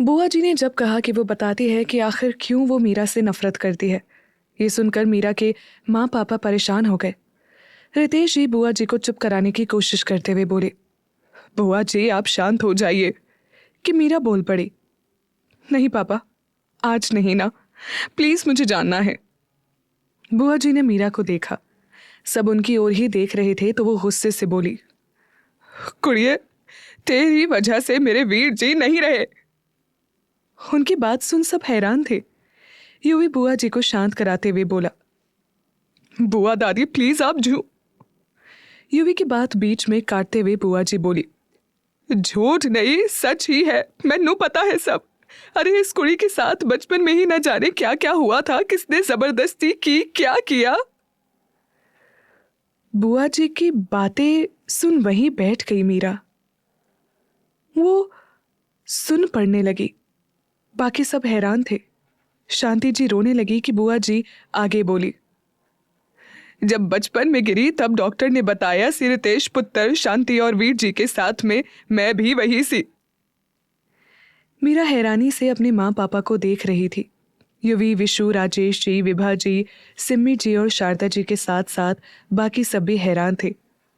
बुआ जी ने जब कहा कि वो बताती है कि आखिर क्यों वो मीरा से नफरत करती है, ये सुनकर मीरा के माँ पापा परेशान हो गए। रितेश जी बुआ जी को चुप कराने की कोशिश करते हुए बोले, बुआ जी आप शांत हो जाइए। कि मीरा बोल पड़ी, नहीं पापा, आज नहीं ना, प्लीज मुझे जानना है। बुआ जी ने मीरा को देखा, सब उनकी ओर ही देख रहे थे तो वो गुस्से से बोली, कुड़िए, तेरी वजह से मेरे वीर जी नहीं रहे। उनकी बात सुन सब हैरान थे। यूवी बुआ जी को शांत कराते हुए बोला, बुआ दादी प्लीज आप यूवी की बात बीच में काटते हुए बुआ जी बोली, झूठ नहीं सच ही है, मैनू पता है सब। अरे इस कुड़ी के साथ बचपन में ही न जाने क्या क्या हुआ था, किसने जबरदस्ती की, क्या किया। बुआ जी की बातें सुन वहीं बैठ गई मीरा। वो सुन पड़ने लगी। बाकी सब हैरान थे। शांति जी रोने लगी कि बुआ जी आगे बोली, जब बचपन में गिरी तब डॉक्टर ने बताया सिरतेश पुत्र शांति और वीर जी के साथ में मैं भी वही सी। मीरा हैरानी से अपने माँ पापा को देख रही थी। युवी, विशु, राजेश जी, विभा जी, सिम्मी जी और शारदा जी के साथ साथ बाकी सब भी हैरान थे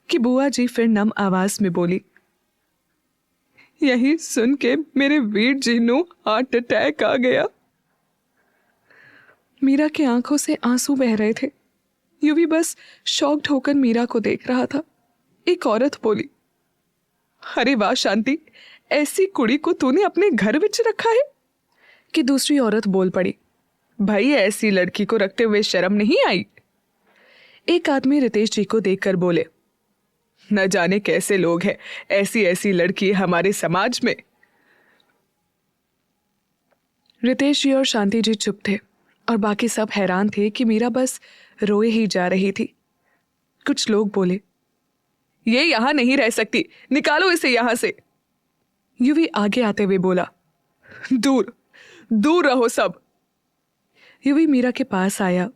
कि बुआ जी फिर नम आवाज में बोली, यही सुन के मेरे वीर जी नु हार्ट अटैक आ गया। मीरा की आंखों से आंसू बह रहे थे। युवी बस शॉक्ड होकर मीरा को देख रहा था। एक औरत बोली, अरे वाह शांति, ऐसी कुड़ी को तूने अपने घर विच रखा है। कि दूसरी औरत बोल पड़ी, भाई ऐसी लड़की को रखते हुए शर्म नहीं आई। एक आदमी रितेश जी को देखकर बोले, न जाने कैसे लोग हैं, ऐसी ऐसी लड़की हमारे समाज में। रितेश जी और शांति जी चुप थे और बाकी सब हैरान थे कि मीरा बस रोए ही जा रही थी। कुछ लोग बोले, ये यहां नहीं रह सकती, निकालो इसे यहां से। युवी आगे आते हुए बोला, दूर दूर रहो सब। युवी मीरा के पास आया।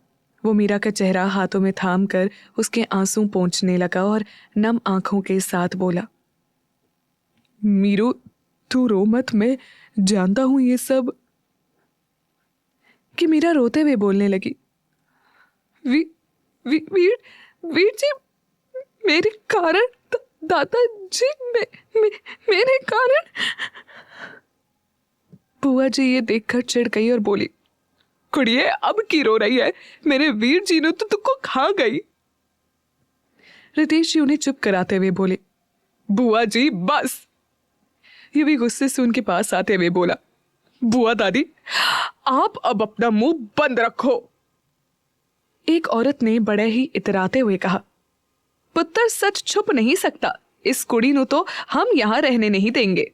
वो मीरा का चेहरा हाथों में थाम कर उसके आंसू पोंछने लगा और नम आंखों के साथ बोला, मीरू तू रो मत, मैं जानता हूं ये सब। कि मीरा रोते हुए बोलने लगी, वी, वीर वीर जी मेरे कारण, दादाजी मेरे कारण। बुआ जी ये देखकर चिढ़ गई और बोली, कुड़िए अब की रो रही है, मेरे वीर जी ने तो तुमको खा गई। रितेश जी उन्हें चुप कराते हुए बोले, बुआ जी बस। ये भी गुस्से से उनके पास आते हुए बोला, बुआ दादी आप अब अपना मुंह बंद रखो। एक औरत ने बड़े ही इतराते हुए कहा, पुत्र सच छुप नहीं सकता, इस कुड़ी नु तो हम यहां रहने नहीं देंगे।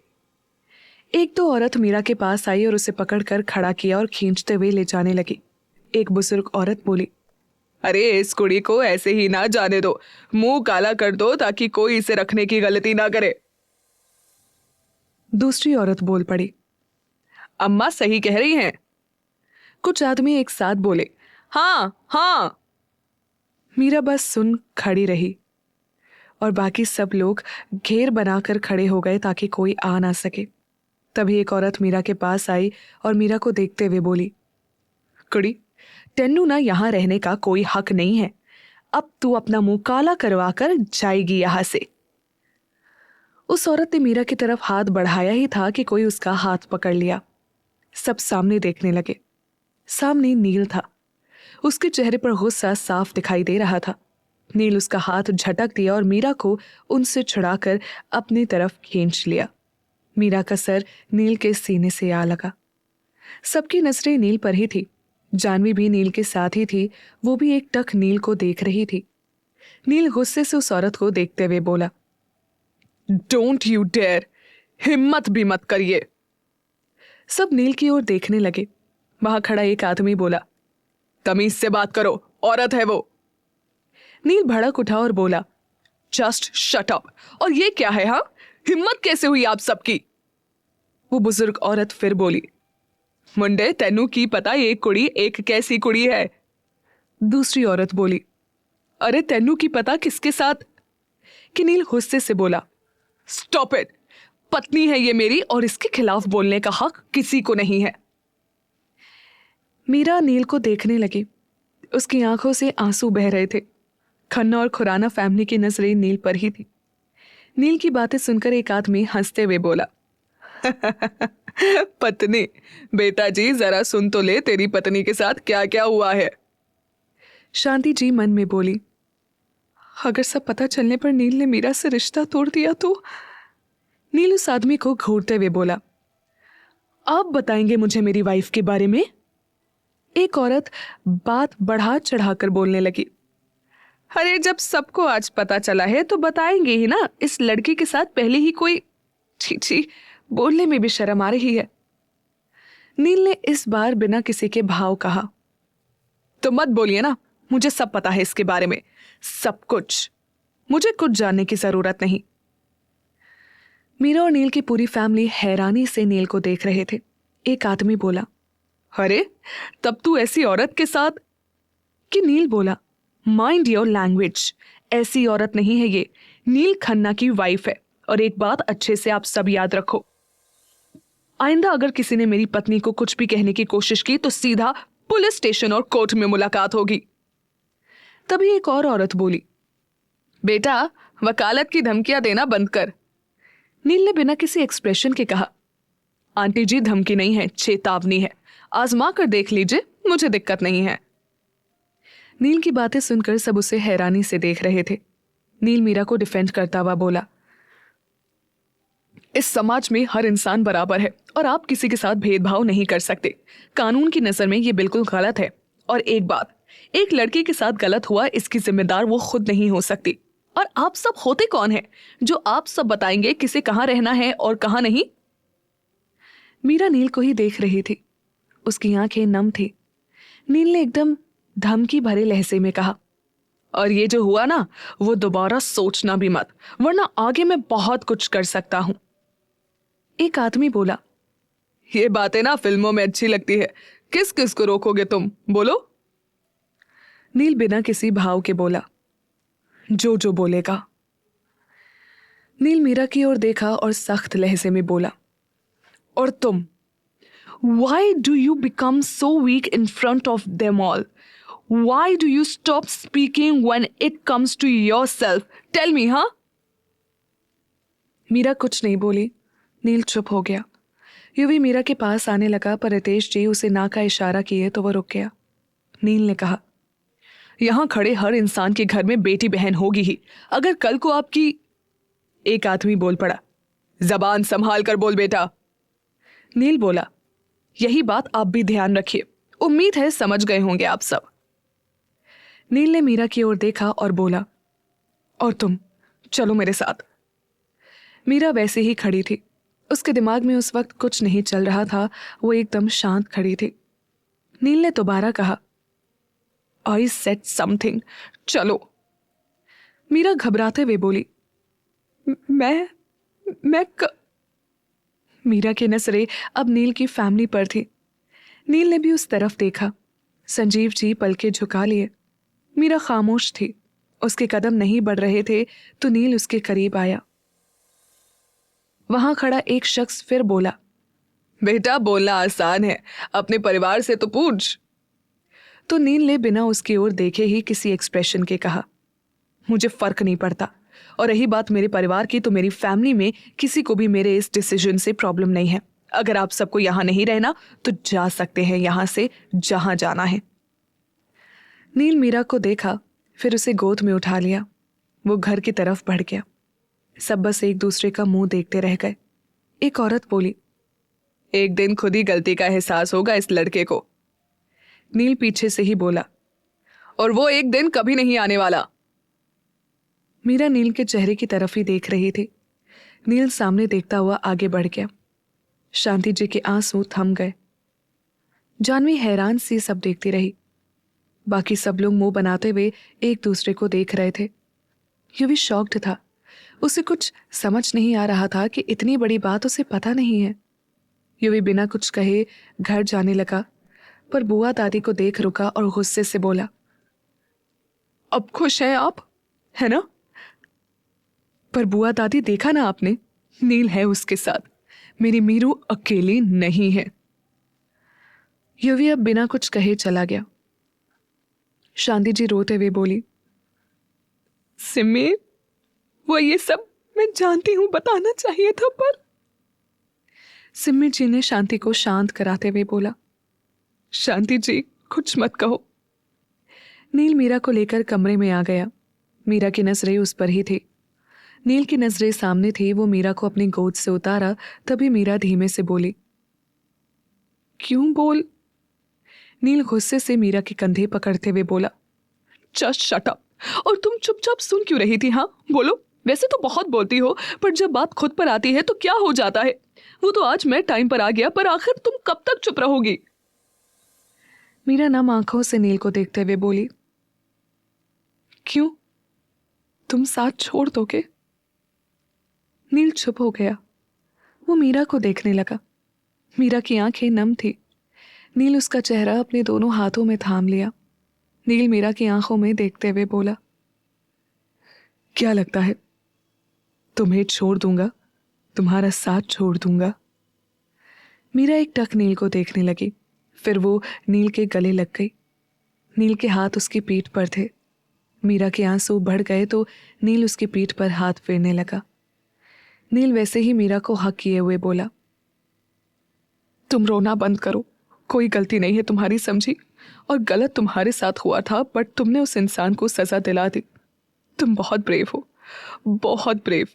एक दो औरत मीरा के पास आई और उसे पकड़कर खड़ा किया और खींचते हुए ले जाने लगी। एक बुजुर्ग औरत बोली, अरे इस कुड़ी को ऐसे ही ना जाने दो, मुंह काला कर दो ताकि कोई इसे रखने की गलती ना करे। दूसरी औरत बोल पड़ी, अम्मा सही कह रही हैं। कुछ आदमी एक साथ बोले, हाँ हाँ। मीरा बस सुन खड़ी रही और बाकी सब लोग घेर बनाकर खड़े हो गए ताकि कोई आ ना सके। तभी एक औरत मीरा के पास आई और मीरा को देखते हुए बोली, कुड़ी तेनू ना यहां रहने का कोई हक नहीं है, अब तू अपना मुंह काला करवा कर जाएगी यहां से। उस औरत ने मीरा की तरफ हाथ बढ़ाया ही था कि कोई उसका हाथ पकड़ लिया। सब सामने देखने लगे। सामने नील था। उसके चेहरे पर गुस्सा साफ दिखाई दे रहा था। नील उसका हाथ झटक दिया और मीरा को उनसे छुड़ाकर अपनी तरफ खींच लिया। मीरा का सर नील के सीने से आ लगा। सबकी नजरें नील पर ही थी। जानवी भी नील के साथ ही थी। वो भी एक टक नील को देख रही थी। नील गुस्से से उस औरत को देखते हुए बोला, डोंट यू डेयर, हिम्मत भी मत करिए। सब नील की ओर देखने लगे। वहां खड़ा एक आदमी बोला, तमीज से बात करो, औरत है वो। नील भड़क उठा और बोला, जस्ट शट अप। और ये क्या है, हाँ, हिम्मत कैसे हुई आप सबकी। वो बुजुर्ग औरत फिर बोली, मुंडे तेनू की पता ये कुड़ी एक कैसी कुड़ी है। दूसरी औरत बोली, अरे तेनू की पता किसके साथ। कि नील गुस्से से बोला, स्टॉप इट, पत्नी है ये मेरी, और इसके खिलाफ बोलने का हक किसी को नहीं है। मीरा नील को देखने लगी। उसकी आंखों से आंसू बह रहे थे। खन्ना और खुराना फैमिली की नजरें नील पर ही थी। नील की बातें सुनकर एक आदमी हंसते हुए बोला, पत्नी, बेटा जी जरा सुन तो ले, तेरी पत्नी के साथ क्या क्या हुआ है। शांति जी मन में बोली, अगर सब पता चलने पर नील ने मीरा से रिश्ता तोड़ दिया तो। नील उस आदमी को घूरते हुए बोला, आप बताएंगे मुझे मेरी वाइफ के बारे में। एक औरत बात बढ़ा चढ़ाकर बोलने लगी, अरे जब सबको आज पता चला है तो बताएंगे ही ना। इस लड़की के साथ पहले ही कोई। छी छी, बोलने में भी शर्म आ रही है। नील ने इस बार बिना किसी के भाव कहा, तो मत बोलिए ना, मुझे सब पता है इसके बारे में, सब कुछ। मुझे कुछ जानने की जरूरत नहीं। मीरा और नील की पूरी फैमिली हैरानी से नील को देख रहे थे। एक आदमी बोला, अरे तब तू ऐसी औरत के साथ। कि नील बोला, माइंड योर लैंग्वेज, ऐसी औरत नहीं है ये, नील खन्ना की वाइफ है। और एक बात अच्छे से आप सब याद रखो, आइंदा अगर किसी ने मेरी पत्नी को कुछ भी कहने की कोशिश की तो सीधा पुलिस स्टेशन और कोर्ट में मुलाकात होगी। तभी एक और औरत बोली, बेटा वकालत की धमकियां देना बंद कर। नील ने बिना किसी एक्सप्रेशन के कहा, आंटी जी धमकी नहीं है, चेतावनी है, आजमा कर देख लीजिए, मुझे दिक्कत नहीं है। नील की बातें सुनकर सब उसे हैरानी से देख रहे थे। नील मीरा को डिफेंड करता हुआ बोला, इस समाज में हर इंसान बराबर है और आप किसी के साथ भेदभाव नहीं कर सकते। कानून की नजर में ये बिल्कुल गलत है। और एक बात, एक लड़की के साथ गलत हुआ इसकी जिम्मेदार वो खुद नहीं हो सकती। और आप सब होते कौन हैं जो आप सब बताएंगे किसे कहां रहना है और कहां नहीं। मीरा नील को ही देख रही थी। उसकी आंखें नम थी। नील ने एकदम धमकी भरे लहजे में कहा, और ये जो हुआ ना, वो दोबारा सोचना भी मत, वरना आगे मैं बहुत कुछ कर सकता हूं। एक आदमी बोला, ये बातें ना फिल्मों में अच्छी लगती है, किस किस को रोकोगे तुम, बोलो। नील बिना किसी भाव के बोला, जो जो बोलेगा। नील मीरा की ओर देखा और सख्त लहजे में बोला, और तुम, why do you become so weak in front of them all? Why do you stop speaking when it comes to yourself? Tell me, huh? Meera कुछ नहीं बोली। नील चुप हो गया। युवी मीरा के पास आने लगा, पर रितेश जी उसे ना का इशारा किए तो वो रुक गया। नील ने कहा, यहां खड़े हर इंसान के घर में बेटी बहन होगी ही। अगर कल को आपकी। एक आदमी बोल पड़ा, जबान संभाल कर बोल बेटा। नील बोला, यही बात आप भी ध्यान रखिए, उम्मीद है समझ गए होंगे आप सब। नील ने मीरा की ओर देखा और बोला, और तुम चलो मेरे साथ। मीरा वैसे ही खड़ी थी। उसके दिमाग में उस वक्त कुछ नहीं चल रहा था। वो एकदम शांत खड़ी थी। नील ने दोबारा कहा, आई सेड समथिंग, चलो। मीरा घबराते हुए बोली, मैं मीरा की नजरें अब नील की फैमिली पर थी। नील ने भी उस तरफ देखा। संजीव जी पलके झुका लिए। मीरा खामोश थी। उसके कदम नहीं बढ़ रहे थे तो नील उसके करीब आया। वहां खड़ा एक शख्स फिर बोला, बेटा बोलना आसान है, अपने परिवार से तो पूछ। तो नील ने बिना उसकी ओर देखे ही किसी एक्सप्रेशन के कहा, मुझे फर्क नहीं पड़ता, और रही बात मेरे परिवार की तो मेरी फैमिली में किसी को भी मेरे इस डिसीजन से प्रॉब्लम नहीं है। अगर आप सबको यहां नहीं रहना तो जा सकते हैं यहां से जहां जाना है। नील मीरा को देखा, फिर उसे गोद में उठा लिया। वो घर की तरफ बढ़ गया। सब बस एक दूसरे का मुंह देखते रह गए। एक औरत बोली, एक दिन खुद ही गलती का एहसास होगा इस लड़के को। नील पीछे से ही बोला, और वो एक दिन कभी नहीं आने वाला। मीरा नील के चेहरे की तरफ ही देख रही थी। नील सामने देखता हुआ आगे बढ़ गया। शांति जी के आंसू थम गए। जानवी हैरान सी सब देखती रही। बाकी सब लोग मुंह बनाते हुए एक दूसरे को देख रहे थे। युवी शॉक्ड था। उसे कुछ समझ नहीं आ रहा था कि इतनी बड़ी बात उसे पता नहीं है। युवी बिना कुछ कहे घर जाने लगा, पर बुआ दादी को देख रुका और गुस्से से बोला, अब खुश हैं आप, है ना? पर बुआ दादी देखा ना आपने, नील है उसके साथ, मेरी मीरू अकेली नहीं है। युवी अब बिना कुछ कहे चला गया। शांति जी रोते हुए बोली, सिमी, वो ये सब मैं जानती हूं, बताना चाहिए था पर। सिमी जी ने शांति को शांत कराते हुए बोला, शांति जी कुछ मत कहो। नील मीरा को लेकर कमरे में आ गया। मीरा की नजरें उस पर ही थी। नील की नजरें सामने थी। वो मीरा को अपनी गोद से उतारा, तभी मीरा धीमे से बोली, क्यों बोल। नील गुस्से से मीरा के कंधे पकड़ते हुए बोला, जस्ट शट अप। और तुम चुपचाप सुन क्यों रही थी? हाँ बोलो। वैसे तो बहुत बोलती हो, पर जब बात खुद पर आती है तो क्या हो जाता है। वो तो आज मैं टाइम पर आ गया, पर आखिर तुम कब तक चुप रहोगी? मीरा नम आंखों से नील को देखते हुए बोली, क्यों, तुम साथ छोड़ दोगे? नील चुप हो गया। वो मीरा को देखने लगा। मीरा की आंखें नम थी। नील उसका चेहरा अपने दोनों हाथों में थाम लिया। नील मीरा की आंखों में देखते हुए बोला, क्या लगता है तुम्हें छोड़ दूंगा, तुम्हारा साथ छोड़ दूंगा? मीरा एक टक नील को देखने लगी, फिर वो नील के गले लग गई। नील के हाथ उसकी पीठ पर थे। मीरा के आंसू बढ़ गए तो नील उसकी पीठ पर हाथ फेरने लगा। नील वैसे ही मीरा को हक किए हुए बोला, तुम रोना बंद करो, कोई गलती नहीं है तुम्हारी समझी, और गलत तुम्हारे साथ हुआ था, बट तुमने उस इंसान को सजा दिला दी। तुम बहुत ब्रेव हो, बहुत ब्रेव।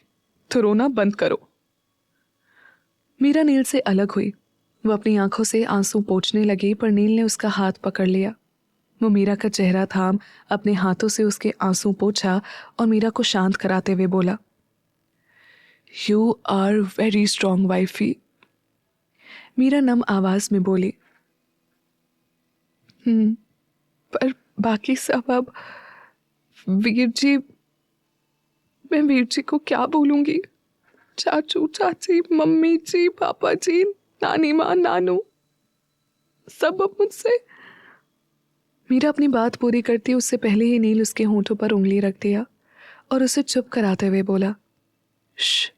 तो रोना बंद करो। मीरा नील से अलग हुई। वो अपनी आंखों से आंसू पोंछने लगी, पर नील ने उसका हाथ पकड़ लिया। वो मीरा का चेहरा थाम अपने हाथों से उसके आंसू पोंछा और मीरा को शांत कराते हुए बोला, you are very strong wifey. Meera नम आवाज में बोली, पर बाकी सब अब वीर जी, मैं वीर जी को क्या बोलूंगी? चाचू चाची, मम्मी जी, पापा जी, नानी माँ, नानू, सब अब मुझसे। मीरा अपनी बात पूरी करती उससे पहले ही नील उसके होंठों पर उंगली रख दिया और उसे चुप कराते हुए बोला, श्श,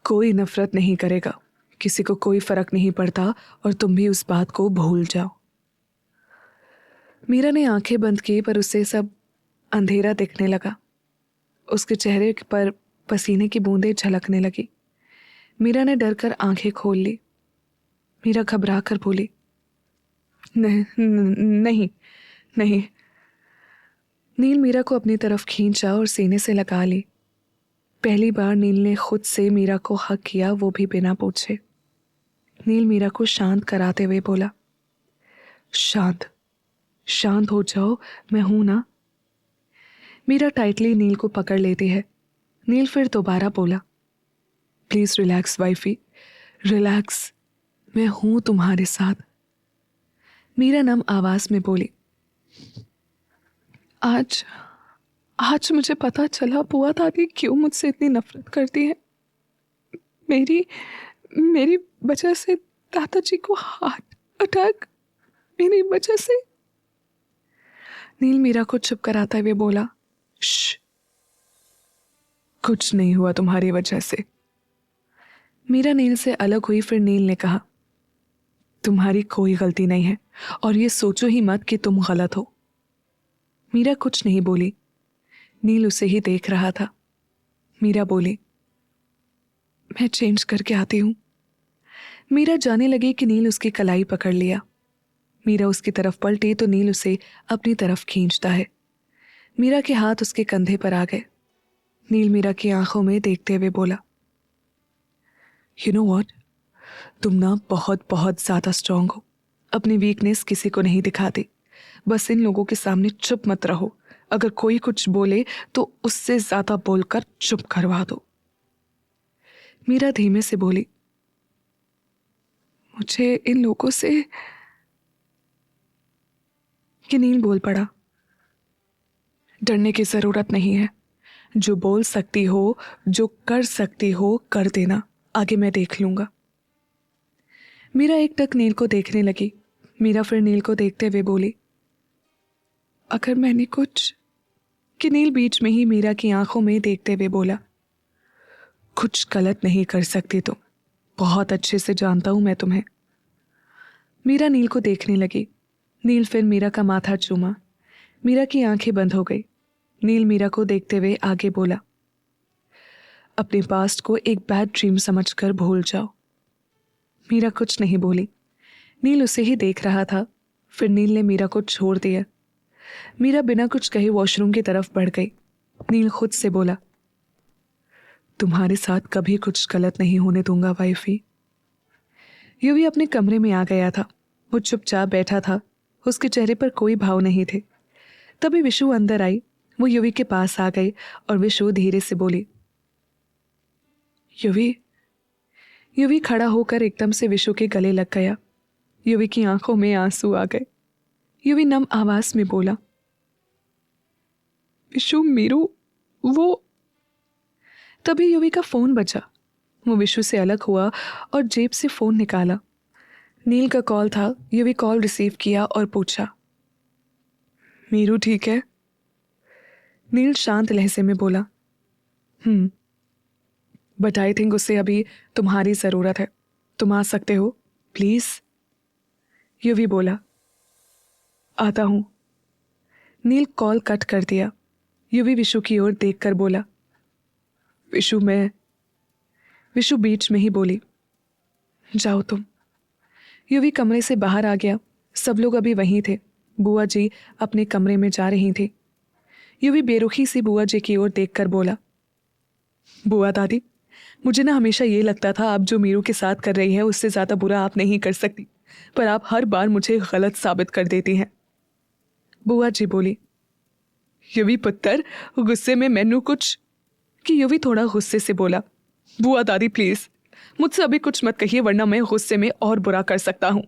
कोई नफरत नहीं करेगा, किसी को कोई फर्क नहीं पड़ता, और तुम भी उस बात को भूल जाओ। मीरा ने आंखें बंद की, पर उसे सब अंधेरा दिखने लगा। उसके चेहरे पर पसीने की बूंदें झलकने लगी। मीरा ने डर कर आंखें खोल ली। मीरा घबरा कर बोली, नहीं नहीं। नील मीरा को अपनी तरफ खींचा और सीने से लगा ली। पहली बार नील ने खुद से मीरा को हक किया, वो भी बिना पूछे। नील मीरा को शांत कराते हुए बोला, शांत शांत हो जाओ, मैं हूं ना। मीरा टाइटली नील को पकड़ लेती है। नील फिर दोबारा बोला, प्लीज रिलैक्स वाइफी, रिलैक्स, मैं हूं तुम्हारे साथ। मीरा नम आवाज में बोली, आज आज मुझे पता चला बुआ दादी क्यों मुझसे इतनी नफरत करती है। मेरी मेरी वजह से दादाजी को हार्ट अटैक, मेरी वजह से। नील मीरा को चुप कराते हुए बोला, श्श, कुछ नहीं हुआ तुम्हारी वजह से। मीरा नील से अलग हुई। फिर नील ने कहा, तुम्हारी कोई गलती नहीं है, और ये सोचो ही मत कि तुम गलत हो। मीरा कुछ नहीं बोली। नील उसे ही देख रहा था। मीरा बोली, मैं चेंज करके आती हूं। मीरा जाने लगी कि नील उसकी कलाई पकड़ लिया। मीरा उसकी तरफ पलटी तो नील उसे अपनी तरफ खींचता है। मीरा के हाथ उसके कंधे पर आ गए। नील मीरा की आंखों में देखते हुए बोला, यू नो व्हाट, तुम ना बहुत बहुत ज्यादा स्ट्रांग हो। अपनी वीकनेस किसी को नहीं दिखाती। बस इन लोगों के सामने चुप मत रहो। अगर कोई कुछ बोले तो उससे ज्यादा बोलकर चुप करवा दो। मीरा धीमे से बोली, मुझे इन लोगों से। कि नील बोल पड़ा, डरने की जरूरत नहीं है। जो बोल सकती हो, जो कर सकती हो, कर देना, आगे मैं देख लूंगा। मीरा एक टक नील को देखने लगी। मीरा फिर नील को देखते हुए बोली, अगर मैंने कुछ। कि नील बीच में ही मीरा की आंखों में देखते हुए बोला, कुछ गलत नहीं कर सकती तुम, बहुत अच्छे से जानता हूं मैं तुम्हें। मीरा नील को देखने लगी। नील फिर मीरा का माथा चूमा। मीरा की आंखें बंद हो गई। नील मीरा को देखते हुए आगे बोला, अपने पास्ट को एक बैड ड्रीम समझकर भूल जाओ। मीरा कुछ नहीं बोली। नील उसे ही देख रहा था। फिर नील ने मीरा को छोड़ दिया। मीरा बिना कुछ कहे वॉशरूम की तरफ बढ़ गई। नील खुद से बोला, तुम्हारे साथ कभी कुछ गलत नहीं होने दूंगा वाइफी। युवी अपने कमरे में आ गया था। वो चुपचाप बैठा था। उसके चेहरे पर कोई भाव नहीं थे। तभी विशु अंदर आई। वो युवी के पास आ गई और विशु धीरे से बोली, युवी। युवी खड़ा होकर एकदम से विशु के गले लग गया। युवी की आंखों में आंसू आ गए। युवी नम आवाज में बोला, विशु मीरू वो। तभी युवी का फोन बजा। वो विशु से अलग हुआ और जेब से फोन निकाला। नील का कॉल था। युवी कॉल रिसीव किया और पूछा, मीरू ठीक है? नील शांत लहजे में बोला, बट आई थिंक उसे अभी तुम्हारी ज़रूरत है। तुम आ सकते हो प्लीज़? युवी बोला, आता हूं। नील कॉल कट कर दिया। युवी विशु की ओर देखकर बोला, विशु मैं। विशु बीच में ही बोली, जाओ तुम। युवी कमरे से बाहर आ गया। सब लोग अभी वहीं थे। बुआ जी अपने कमरे में जा रही थी। युवी बेरुखी से बुआ जी की ओर देखकर बोला, बुआ दादी, मुझे ना हमेशा ये लगता था आप जो मीरू के साथ कर रही है उससे ज़्यादा बुरा आप नहीं कर सकती, पर आप हर बार मुझे गलत साबित कर देती हैं। बुआ जी बोली, युवी पुत्र, गुस्से में मैनू कुछ। कि युवी थोड़ा गुस्से से बोला, बुआ दादी प्लीज मुझसे अभी कुछ मत कहिए वरना मैं गुस्से में और बुरा कर सकता हूं।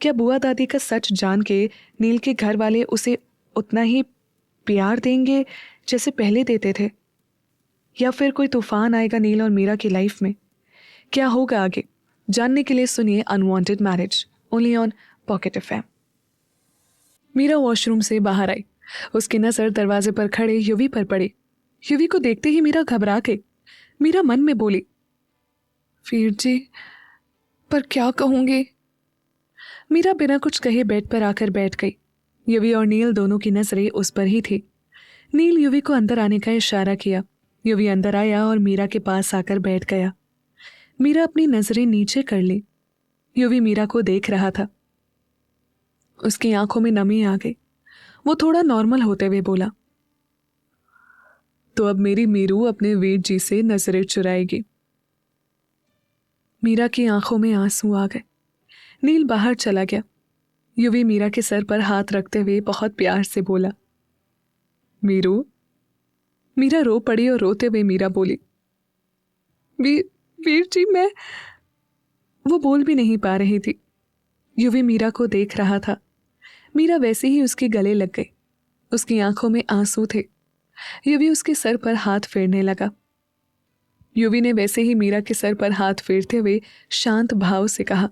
क्या बुआ दादी का सच जान के नील के घर वाले उसे उतना ही प्यार देंगे जैसे पहले देते थे, या फिर कोई तूफान आएगा नील और मीरा की लाइफ में? क्या होगा आगे जानने के लिए सुनिए unwanted marriage only on pocket FM. Meera washroom से बाहर आई। उसकी नजर दरवाजे पर खड़े युवी पर पड़ी। युवी को देखते ही मीरा घबरा गई। मीरा मन में बोली, वीर जी पर क्या कहूंगी? मीरा बिना कुछ कहे बेड पर आकर बैठ गई। युवी और नील दोनों की नजरें उस पर ही थी। नील युवी को अंदर आने का इशारा किया। युवी अंदर आया और मीरा के पास आकर बैठ गया। मीरा अपनी नजरें नीचे कर ली। युवी मीरा को देख रहा था। उसकी आंखों में नमी आ गई। वो थोड़ा नॉर्मल होते हुए बोला, तो अब मेरी मीरू अपने वीर जी से नजरें चुराएगी। मीरा की आंखों में आंसू आ गए। नील बाहर चला गया। युवी मीरा के सर पर हाथ रखते हुए बहुत प्यार से बोला, मीरू। मीरा रो पड़ी और रोते हुए मीरा बोली, वीर जी मैं। वो बोल भी नहीं पा रही थी। युवी मीरा को देख रहा था। मीरा वैसे ही उसके गले लग गई। उसकी आंखों में आंसू थे। युवी उसके सर पर हाथ फेरने लगा। युवी ने वैसे ही मीरा के सर पर हाथ फेरते हुए शांत भाव से कहा,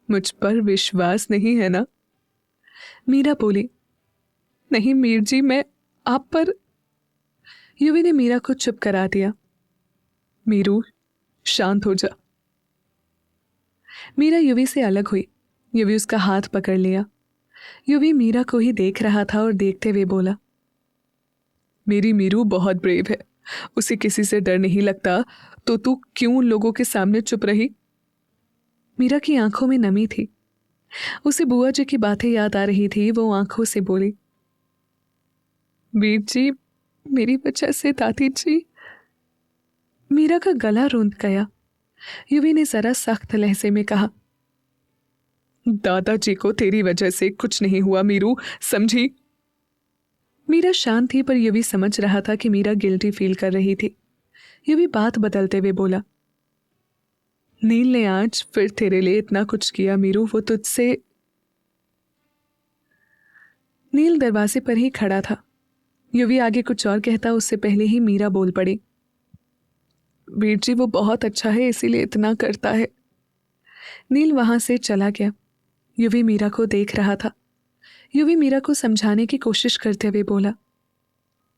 मुझ पर विश्वास नहीं है ना? मीरा बोली, नहीं मीर जी मैं आप पर। युवी ने मीरा को चुप करा दिया। मीरू शांत हो जा। मीरा युवी से अलग हुई। युवी उसका हाथ पकड़ लिया। युवी मीरा को ही देख रहा था और देखते हुए बोला, मेरी मीरू बहुत ब्रेव है, उसे किसी से डर नहीं लगता, तो तू क्यों उन लोगों के सामने चुप रही? मीरा की आंखों में नमी थी। उसे बुआ जी की बातें याद आ रही थी। वो आंखों से बोली, वीर जी मेरी वजह से दादी जी। मीरा का गला रूंध गया। युवी ने जरा सख्त लहजे में कहा, दादाजी को तेरी वजह से कुछ नहीं हुआ मीरू, समझी? मीरा शांत थी पर युवी समझ रहा था कि मीरा गिल्टी फील कर रही थी। युवी बात बदलते हुए बोला, नील ने आज फिर तेरे लिए इतना कुछ किया मीरू, वो तुझसे। नील दरवाजे पर ही खड़ा था। युवी आगे कुछ और कहता उससे पहले ही मीरा बोल पड़ी, वीर जी वो बहुत अच्छा है इसीलिए इतना करता है। नील वहां से चला गया। युवी मीरा को देख रहा था। युवी मीरा को समझाने की कोशिश करते हुए बोला,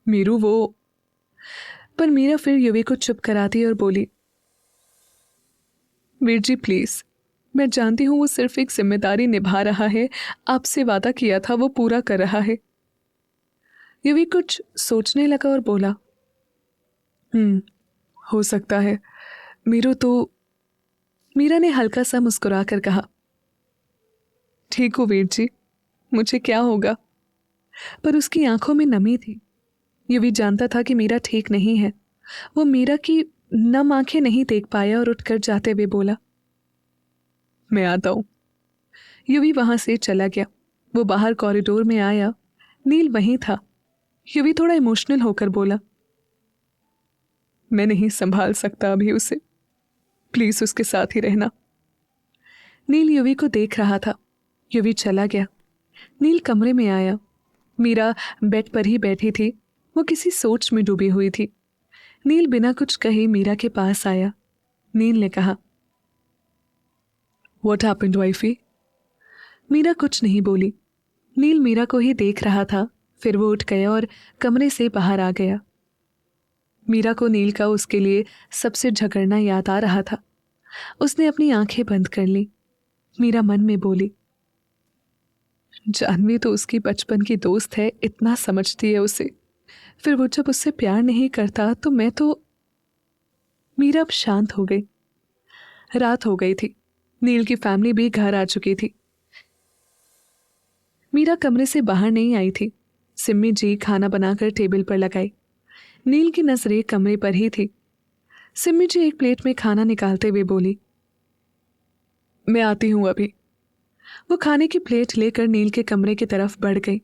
मीरू वो। पर मीरा फिर युवी को चुप कराती और बोली, वीर जी प्लीज, मैं जानती हूँ वो सिर्फ एक जिम्मेदारी निभा रहा है, आपसे वादा किया था वो पूरा कर रहा है। युवी कुछ सोचने लगा और बोला, हो सकता है। मीरा ने हल्का सा मुस्कुरा कर कहा, ठीक हो वीर जी, मुझे क्या होगा। पर उसकी आंखों में नमी थी। युवी जानता था कि मीरा ठीक नहीं है। वो मीरा की नम आंखें नहीं देख पाया और उठकर जाते हुए बोला, मैं आता हूं। युवी वहां से चला गया। वो बाहर कॉरिडोर में आया। नील वहीं था। युवी थोड़ा इमोशनल होकर बोला, मैं नहीं संभाल सकता अभी उसे, प्लीज उसके साथ ही रहना। नील युवी को देख रहा था। युवी चला गया। नील कमरे में आया। मीरा बेड पर ही बैठी थी। वो किसी सोच में डूबी हुई थी। नील बिना कुछ कहे मीरा के पास आया। नील ने कहा, व्हाट हैपेंड वाइफी? मीरा कुछ नहीं बोली। नील मीरा को ही देख रहा था। फिर वो उठ गया और कमरे से बाहर आ गया। मीरा को नील का उसके लिए सबसे झगड़ना याद आ रहा था। उसने अपनी आंखें बंद कर ली। मीरा मन में बोली, जानवी तो उसकी बचपन की दोस्त है, इतना समझती है उसे, फिर वो जब उससे प्यार नहीं करता तो मैं तो। मीरा अब शांत हो गई। रात हो गई थी। नील की फैमिली भी घर आ चुकी थी। मीरा कमरे से बाहर नहीं आई थी। सिम्मी जी खाना बनाकर टेबल पर लगाई। नील की नजरें कमरे पर ही थी। सिम्मी जी एक प्लेट में खाना निकालते हुए बोली, मैं आती हूं अभी। वो खाने की प्लेट लेकर नील के कमरे की तरफ बढ़ गई।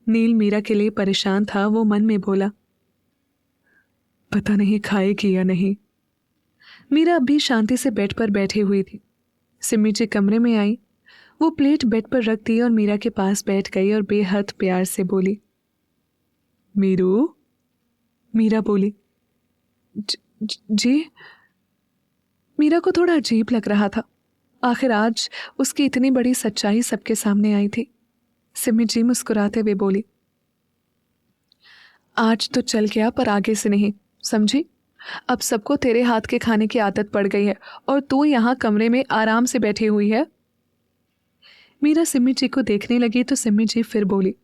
नील मीरा के लिए परेशान था। वो मन में बोला, पता नहीं खाएगी या नहीं। मीरा अब भी शांति से बेड पर बैठी हुई थी। सिम्मी जी कमरे में आई। वो प्लेट बेड पर रख दी और मीरा के पास बैठ गई और बेहद प्यार से बोली, मीरू। मीरा बोली, जी। मीरा को थोड़ा अजीब लग रहा था। आखिर आज उसकी इतनी बड़ी सच्चाई सबके सामने आई थी। सिम्मी जी मुस्कुराते हुए बोली, आज तो चल गया पर आगे से नहीं, समझी? अब सबको तेरे हाथ के खाने की आदत पड़ गई है और तू यहाँ कमरे में आराम से बैठी हुई है। मीरा सिम्मी जी को देखने लगी तो सिम्मी जी फिर बोली,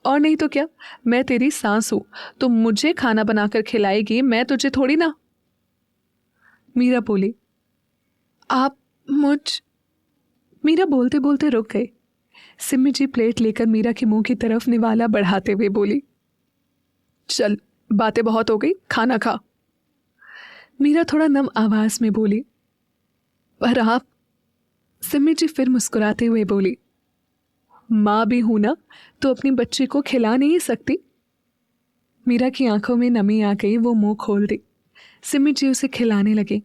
और नहीं तो क्या, मैं तेरी सास हूं, तो मुझे खाना बनाकर खिलाएगी, मैं तुझे थोड़ी ना। मीरा बोली, आप मुझ। मीरा बोलते बोलते रुक गई। सिम्मी जी प्लेट लेकर मीरा के मुंह की तरफ निवाला बढ़ाते हुए बोली, चल बातें बहुत हो गई, खाना खा। मीरा थोड़ा नम आवाज में बोली, पर आप। सिम्मी जी फिर मुस्कुराते हुए बोली, माँ भी हूं ना, तो अपनी बच्ची को खिला नहीं सकती। मीरा की आंखों में नमी आ गई। वो मुंह खोल दी। सिम्मी जी उसे खिलाने लगे।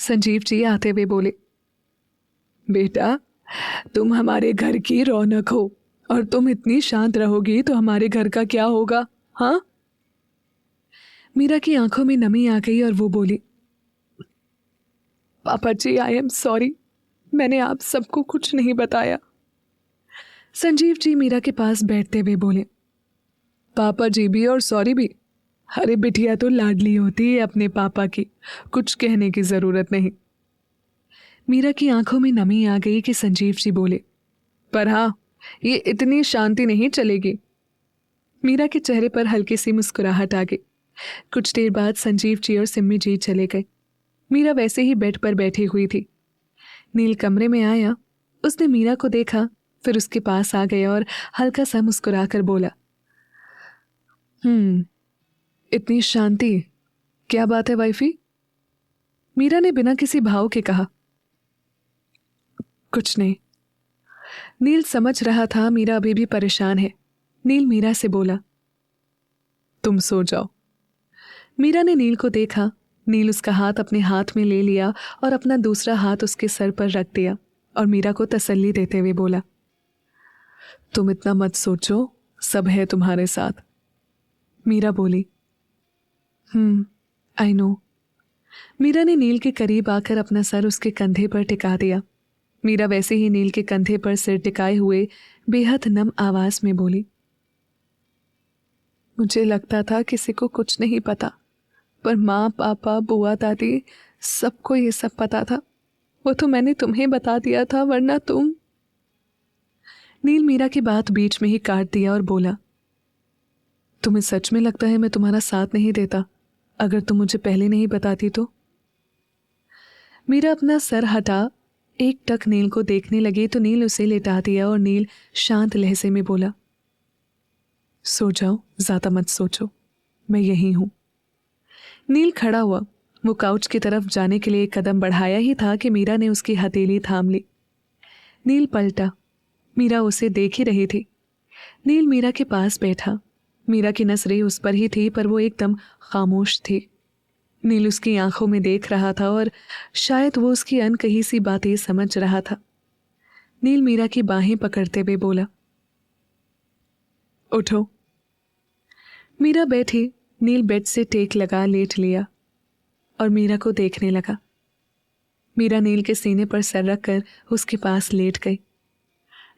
संजीव जी आते हुए बोले, बेटा तुम हमारे घर की रौनक हो और तुम इतनी शांत रहोगी तो हमारे घर का क्या होगा, हाँ? मीरा की आंखों में नमी आ गई और वो बोली, पापा जी आई एम सॉरी, मैंने आप सबको कुछ नहीं बताया। संजीव जी मीरा के पास बैठते हुए बोले, पापा जी भी और सॉरी भी? अरे बिटिया तो लाडली होती है अपने पापा की, कुछ कहने की जरूरत नहीं। मीरा की आंखों में नमी आ गई कि संजीव जी बोले, पर हाँ, ये इतनी शांति नहीं चलेगी। मीरा के चेहरे पर हल्की सी मुस्कुराहट आ गई। कुछ देर बाद संजीव जी और सिम्मी जी चले गए। मीरा वैसे ही बेड पर बैठी हुई थी। नील कमरे में आया। उसने मीरा को देखा, फिर उसके पास आ गया और हल्का सा मुस्कुराकर बोला, इतनी शांति, क्या बात है वाइफी? मीरा ने बिना किसी भाव के कहा, कुछ नहीं। नील समझ रहा था मीरा अभी भी परेशान है। नील मीरा से बोला, तुम सो जाओ। मीरा ने नील को देखा। नील उसका हाथ अपने हाथ में ले लिया और अपना दूसरा हाथ उसके सर पर रख दिया और मीरा को तसल्ली देते हुए बोला, तुम इतना मत सोचो, सब है तुम्हारे साथ। मीरा बोली, आई नो। मीरा ने नील के करीब आकर अपना सर उसके कंधे पर टिका दिया। मीरा वैसे ही नील के कंधे पर सिर टिकाए हुए बेहद नम आवाज में बोली, मुझे लगता था किसी को कुछ नहीं पता, पर माँ पापा बुआ दादी सबको ये सब पता था। वो तो मैंने तुम्हें बता दिया था, वरना तुम। नील मीरा की बात बीच में ही काट दिया और बोला, तुम्हें सच में लगता है मैं तुम्हारा साथ नहीं देता? अगर तुम मुझे पहले नहीं बताती तो? मीरा अपना सर हटा एक टक नील को देखने लगी तो नील उसे लेटा दिया और नील शांत लहजे में बोला, सो जाओ, ज्यादा मत सोचो, मैं यहीं हूं। नील खड़ा हुआ। वो काउच की तरफ जाने के लिए एक कदम बढ़ाया ही था कि मीरा ने उसकी हथेली थाम ली। नील पलटा। मीरा उसे देख ही रही थी। नील मीरा के पास बैठा। मीरा की नजरें उस पर ही थी, पर वो एकदम खामोश थी। नील उसकी आंखों में देख रहा था और शायद वो उसकी अनकही सी बातें समझ रहा था। नील मीरा की बाहें पकड़ते हुए बोला, उठो। मीरा बैठी। नील बेड से टेक लगा लेट लिया और मीरा को देखने लगा। मीरा नील के सीने पर सर रखकर उसके पास लेट गई।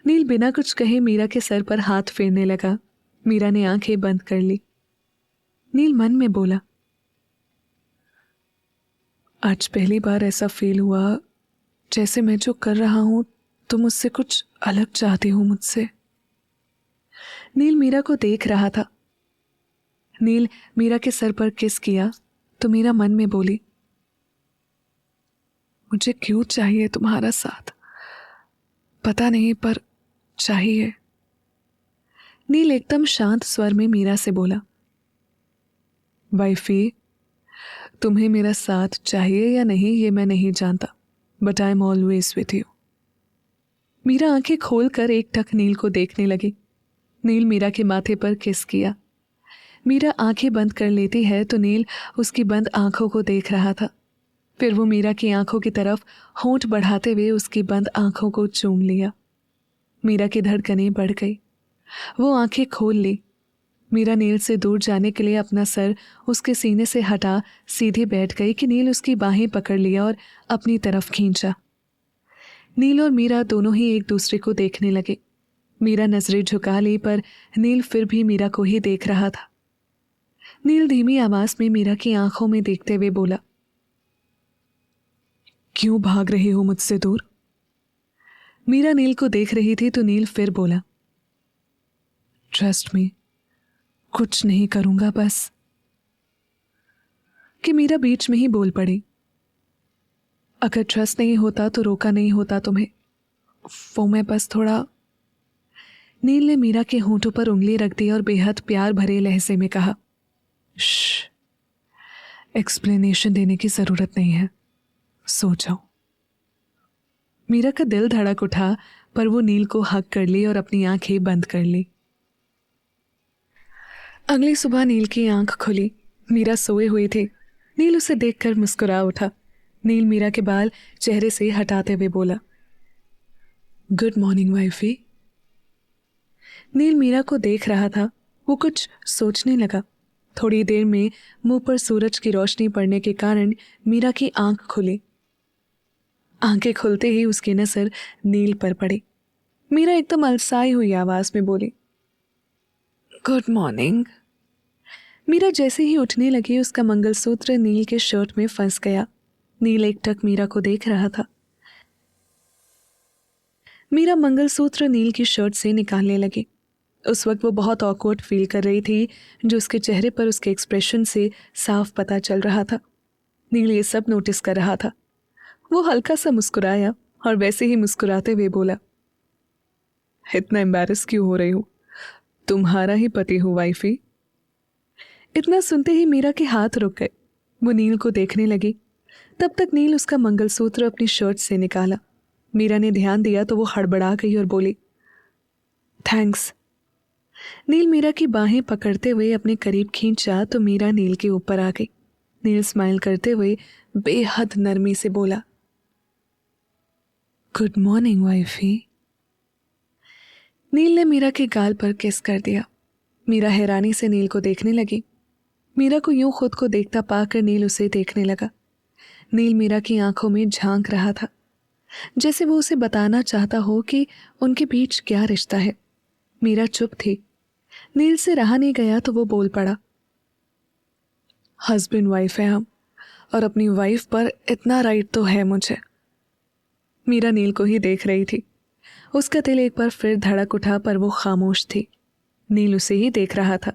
नील बिना कुछ कहे मीरा के सर पर हाथ फेरने लगा। मीरा ने आंखें बंद कर ली। नील मन में बोला, आज पहली बार ऐसा फील हुआ जैसे मैं जो कर रहा हूं तुम मुझसे कुछ अलग चाहती हो मुझसे। नील मीरा को देख रहा था। नील मीरा के सर पर किस किया तो मीरा मन में बोली, मुझे क्यों चाहिए तुम्हारा साथ, पता नहीं पर चाहिए। नील एकदम शांत स्वर में मीरा से बोला, वाइफी, तुम्हें मेरा साथ चाहिए या नहीं ये मैं नहीं जानता, but I am always with you. Meera आंखें खोलकर एक टक नील को देखने लगी। नील मीरा के माथे पर किस किया। मीरा आंखें बंद कर लेती है तो नील उसकी बंद आंखों को देख रहा था। फिर वो मीरा की आंखों की तरफ होंठ बढ़ाते हुए उसकी बंद आंखों को चूम लिया। मीरा की धड़कनें बढ़ गई। वो आंखें खोल ली। मीरा नील से दूर जाने के लिए अपना सर उसके सीने से हटा सीधे बैठ गई कि नील उसकी बाहें पकड़ लिया और अपनी तरफ खींचा। नील और मीरा दोनों ही एक दूसरे को देखने लगे। मीरा नजरें झुका ली पर नील फिर भी मीरा को ही देख रहा था। नील धीमी आवाज में मीरा की आंखों में देखते हुए बोला, क्यों भाग रही हो मुझसे दूर? मीरा नील को देख रही थी तो नील फिर बोला, ट्रस्ट मी, कुछ नहीं करूंगा बस। कि मीरा बीच में ही बोल पड़ी, अगर ट्रस्ट नहीं होता तो रोका नहीं होता तुम्हें, वो मैं बस थोड़ा। नील ने मीरा के होंठों पर उंगली रख दी और बेहद प्यार भरे लहजे में कहा, श्श, एक्सप्लेनेशन देने की जरूरत नहीं है, सो जाओ। मीरा का दिल धड़क उठा पर वो नील को हक कर ली और अपनी आंखें बंद कर ली। अगली सुबह नील की आंख खुली। मीरा सोए हुई थी। नील उसे देखकर मुस्कुरा उठा। नील मीरा के बाल चेहरे से हटाते हुए बोला, गुड मॉर्निंग वाइफी। नील मीरा को देख रहा था। वो कुछ सोचने लगा। थोड़ी देर में मुंह पर सूरज की रोशनी पड़ने के कारण मीरा की आंख खुली। आंखें खुलते ही उसकी नजर नील पर पड़ी। मीरा एकदम अलसाई हुई आवाज में बोली, गुड मॉर्निंग। मीरा जैसे ही उठने लगी उसका मंगलसूत्र नील के शर्ट में फंस गया। नील एकटक मीरा को देख रहा था। मीरा मंगलसूत्र नील की शर्ट से निकालने लगी। उस वक्त वो बहुत ऑकवर्ड फील कर रही थी, जो उसके चेहरे पर उसके एक्सप्रेशन से साफ पता चल रहा था। नील ये सब नोटिस कर रहा था। वो हल्का सा मुस्कुराया और वैसे ही मुस्कुराते हुए बोला, इतना एम्बैरस क्यों हो रही हो? तुम्हारा ही पति हूँ वाइफी। इतना सुनते ही मीरा के हाथ रुक गए। वो नील को देखने लगी। तब तक नील उसका मंगलसूत्र अपनी शर्ट से निकाला। मीरा ने ध्यान दिया तो वो हड़बड़ा गई और बोली, थैंक्स। नील मीरा की बाहें पकड़ते हुए अपने करीब खींचा तो मीरा नील के ऊपर आ गई। नील स्माइल करते हुए बेहद नरमी से बोला, गुड मॉर्निंग वाइफी। नील ने मीरा के गाल पर किस कर दिया। मीरा हैरानी से नील को देखने लगी। मीरा को यूं खुद को देखता पाकर नील उसे देखने लगा। नील मीरा की आंखों में झांक रहा था, जैसे वो उसे बताना चाहता हो कि उनके बीच क्या रिश्ता है। मीरा चुप थी। नील से रहा नहीं गया तो वो बोल पड़ा, हस्बैंड वाइफ है हम, और अपनी वाइफ पर इतना राइट तो है मुझे। मीरा नील को ही देख रही थी। उसका दिल एक बार फिर धड़क उठा, पर वो खामोश थी। नील उसे ही देख रहा था।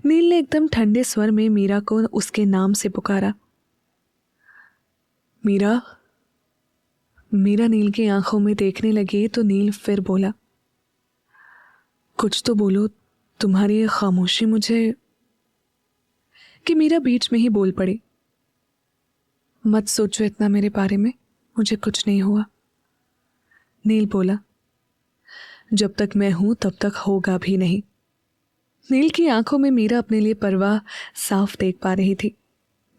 नील ने एकदम ठंडे स्वर में मीरा को उसके नाम से पुकारा। मीरा। मीरा नील की आंखों में देखने लगी तो नील फिर बोला, कुछ तो बोलो, तुम्हारी ये खामोशी मुझे। कि मीरा बीच में ही बोल पड़ी, मत सोचो इतना मेरे बारे में, मुझे कुछ नहीं हुआ। नील बोला, जब तक मैं हूं तब तक होगा भी नहीं। नील की आंखों में मीरा अपने लिए परवाह साफ देख पा रही थी।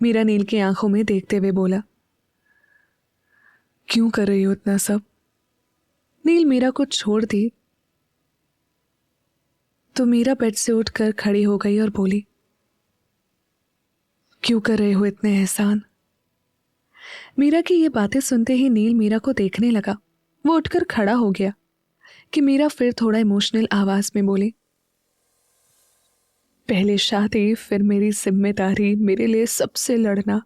मीरा नील की आंखों में देखते हुए बोला, क्यों कर रही हो इतना सब? नील मीरा को छोड़ दी तो मीरा बेड से उठकर खड़ी हो गई और बोली, क्यों कर रहे हो इतने एहसान? मीरा की ये बातें सुनते ही नील मीरा को देखने लगा। वो उठकर खड़ा हो गया कि मीरा फिर थोड़ा इमोशनल आवाज में बोली, पहले शादी, फिर मेरी जिम्मेदारी, मेरे लिए सबसे लड़ना,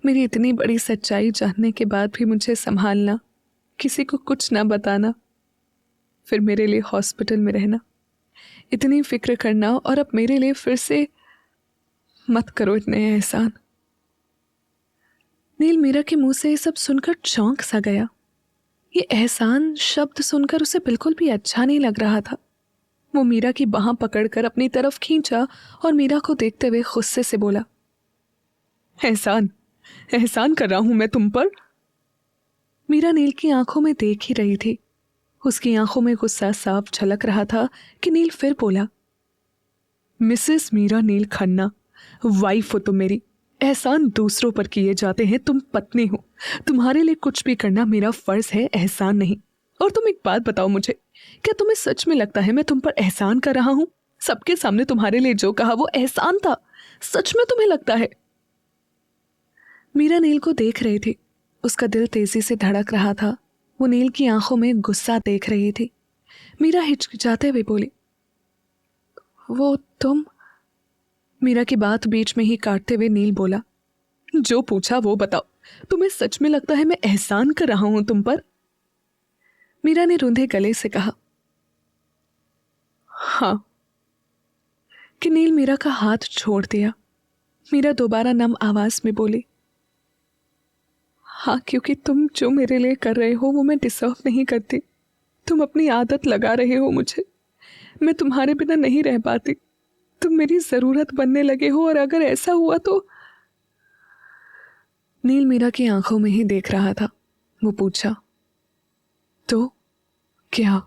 मेरी इतनी बड़ी सच्चाई जानने के बाद भी मुझे संभालना, किसी को कुछ ना बताना, फिर मेरे लिए हॉस्पिटल में रहना, इतनी फिक्र करना, और अब मेरे लिए फिर से मत करो इतने एहसान। नील मीरा के मुंह से ये सब सुनकर चौंक सा गया। ये एहसान शब्द सुनकर उसे बिल्कुल भी अच्छा नहीं लग रहा था। वो मीरा की बाह पकड़कर अपनी तरफ खींचा और मीरा को देखते हुए गुस्से से बोला, एहसान? एहसान कर रहा हूं मैं तुम पर? मीरा नील की आंखों में देख ही रही थी। उसकी आंखों में गुस्सा साफ झलक रहा था कि नील फिर बोला, मिसेस मीरा नील खन्ना, वाइफ हो तुम मेरी। एहसान दूसरों पर किए जाते हैं, तुम पत्नी हो। तुम्हारे लिए कुछ भी करना मेरा फर्ज है, एहसान नहीं। और तुम एक बात बताओ मुझे, क्या तुम्हें सच में लगता है मैं तुम पर एहसान कर रहा हूं? सबके सामने तुम्हारे लिए जो कहा वो एहसान था, सच में तुम्हें लगता है? मीरा नील को देख रही थी। उसका दिल तेजी से धड़क रहा था। वो नील की आंखों में गुस्सा देख रही थी। मीरा हिचकिचाते हुए बोली, वो तुम? मीरा की बात बीच में ही काटते हुए नील बोला, जो पूछा वो बताओ, तुम्हें सच में लगता है मैं एहसान कर रहा हूं तुम पर? मीरा ने रूंधे गले से कहा, हाँ। कि नील मीरा का हाथ छोड़ दिया। मीरा दोबारा नम आवाज में बोली, हाँ, क्योंकि तुम जो मेरे लिए कर रहे हो वो मैं डिजर्व नहीं करती। तुम अपनी आदत लगा रहे हो मुझे। मैं तुम्हारे बिना नहीं रह पाती। तुम मेरी जरूरत बनने लगे हो, और अगर ऐसा हुआ तो। नील मीरा की आंखों में ही देख रहा था। वो पूछा, तो क्या?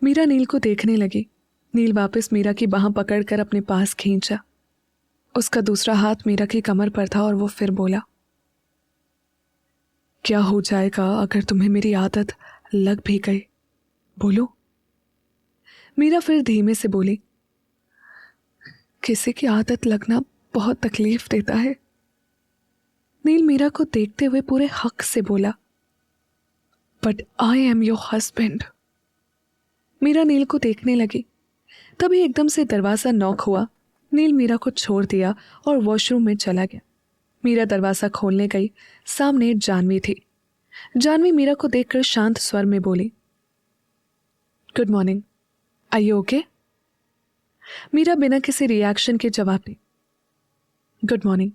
मीरा नील को देखने लगी। नील वापस मीरा की बाह पकड़कर अपने पास खींचा। उसका दूसरा हाथ मीरा की कमर पर था और वो फिर बोला, क्या हो जाएगा अगर तुम्हें मेरी आदत लग भी गई? बोलो। मीरा फिर धीमे से बोली, किसी की आदत लगना बहुत तकलीफ देता है। नील मीरा को देखते हुए पूरे हक से बोला, but I am your husband. Meera Neel को देखने लगी। तभी एकदम से दरवाजा नॉक हुआ। नील मीरा को छोड़ दिया और वॉशरूम में चला गया। मीरा दरवाजा खोलने गई। सामने जानवी थी। जानवी मीरा को देखकर शांत स्वर में बोली, good morning, are you okay? Meera बिना किसी रिएक्शन के जवाब दी, गुड मॉर्निंग,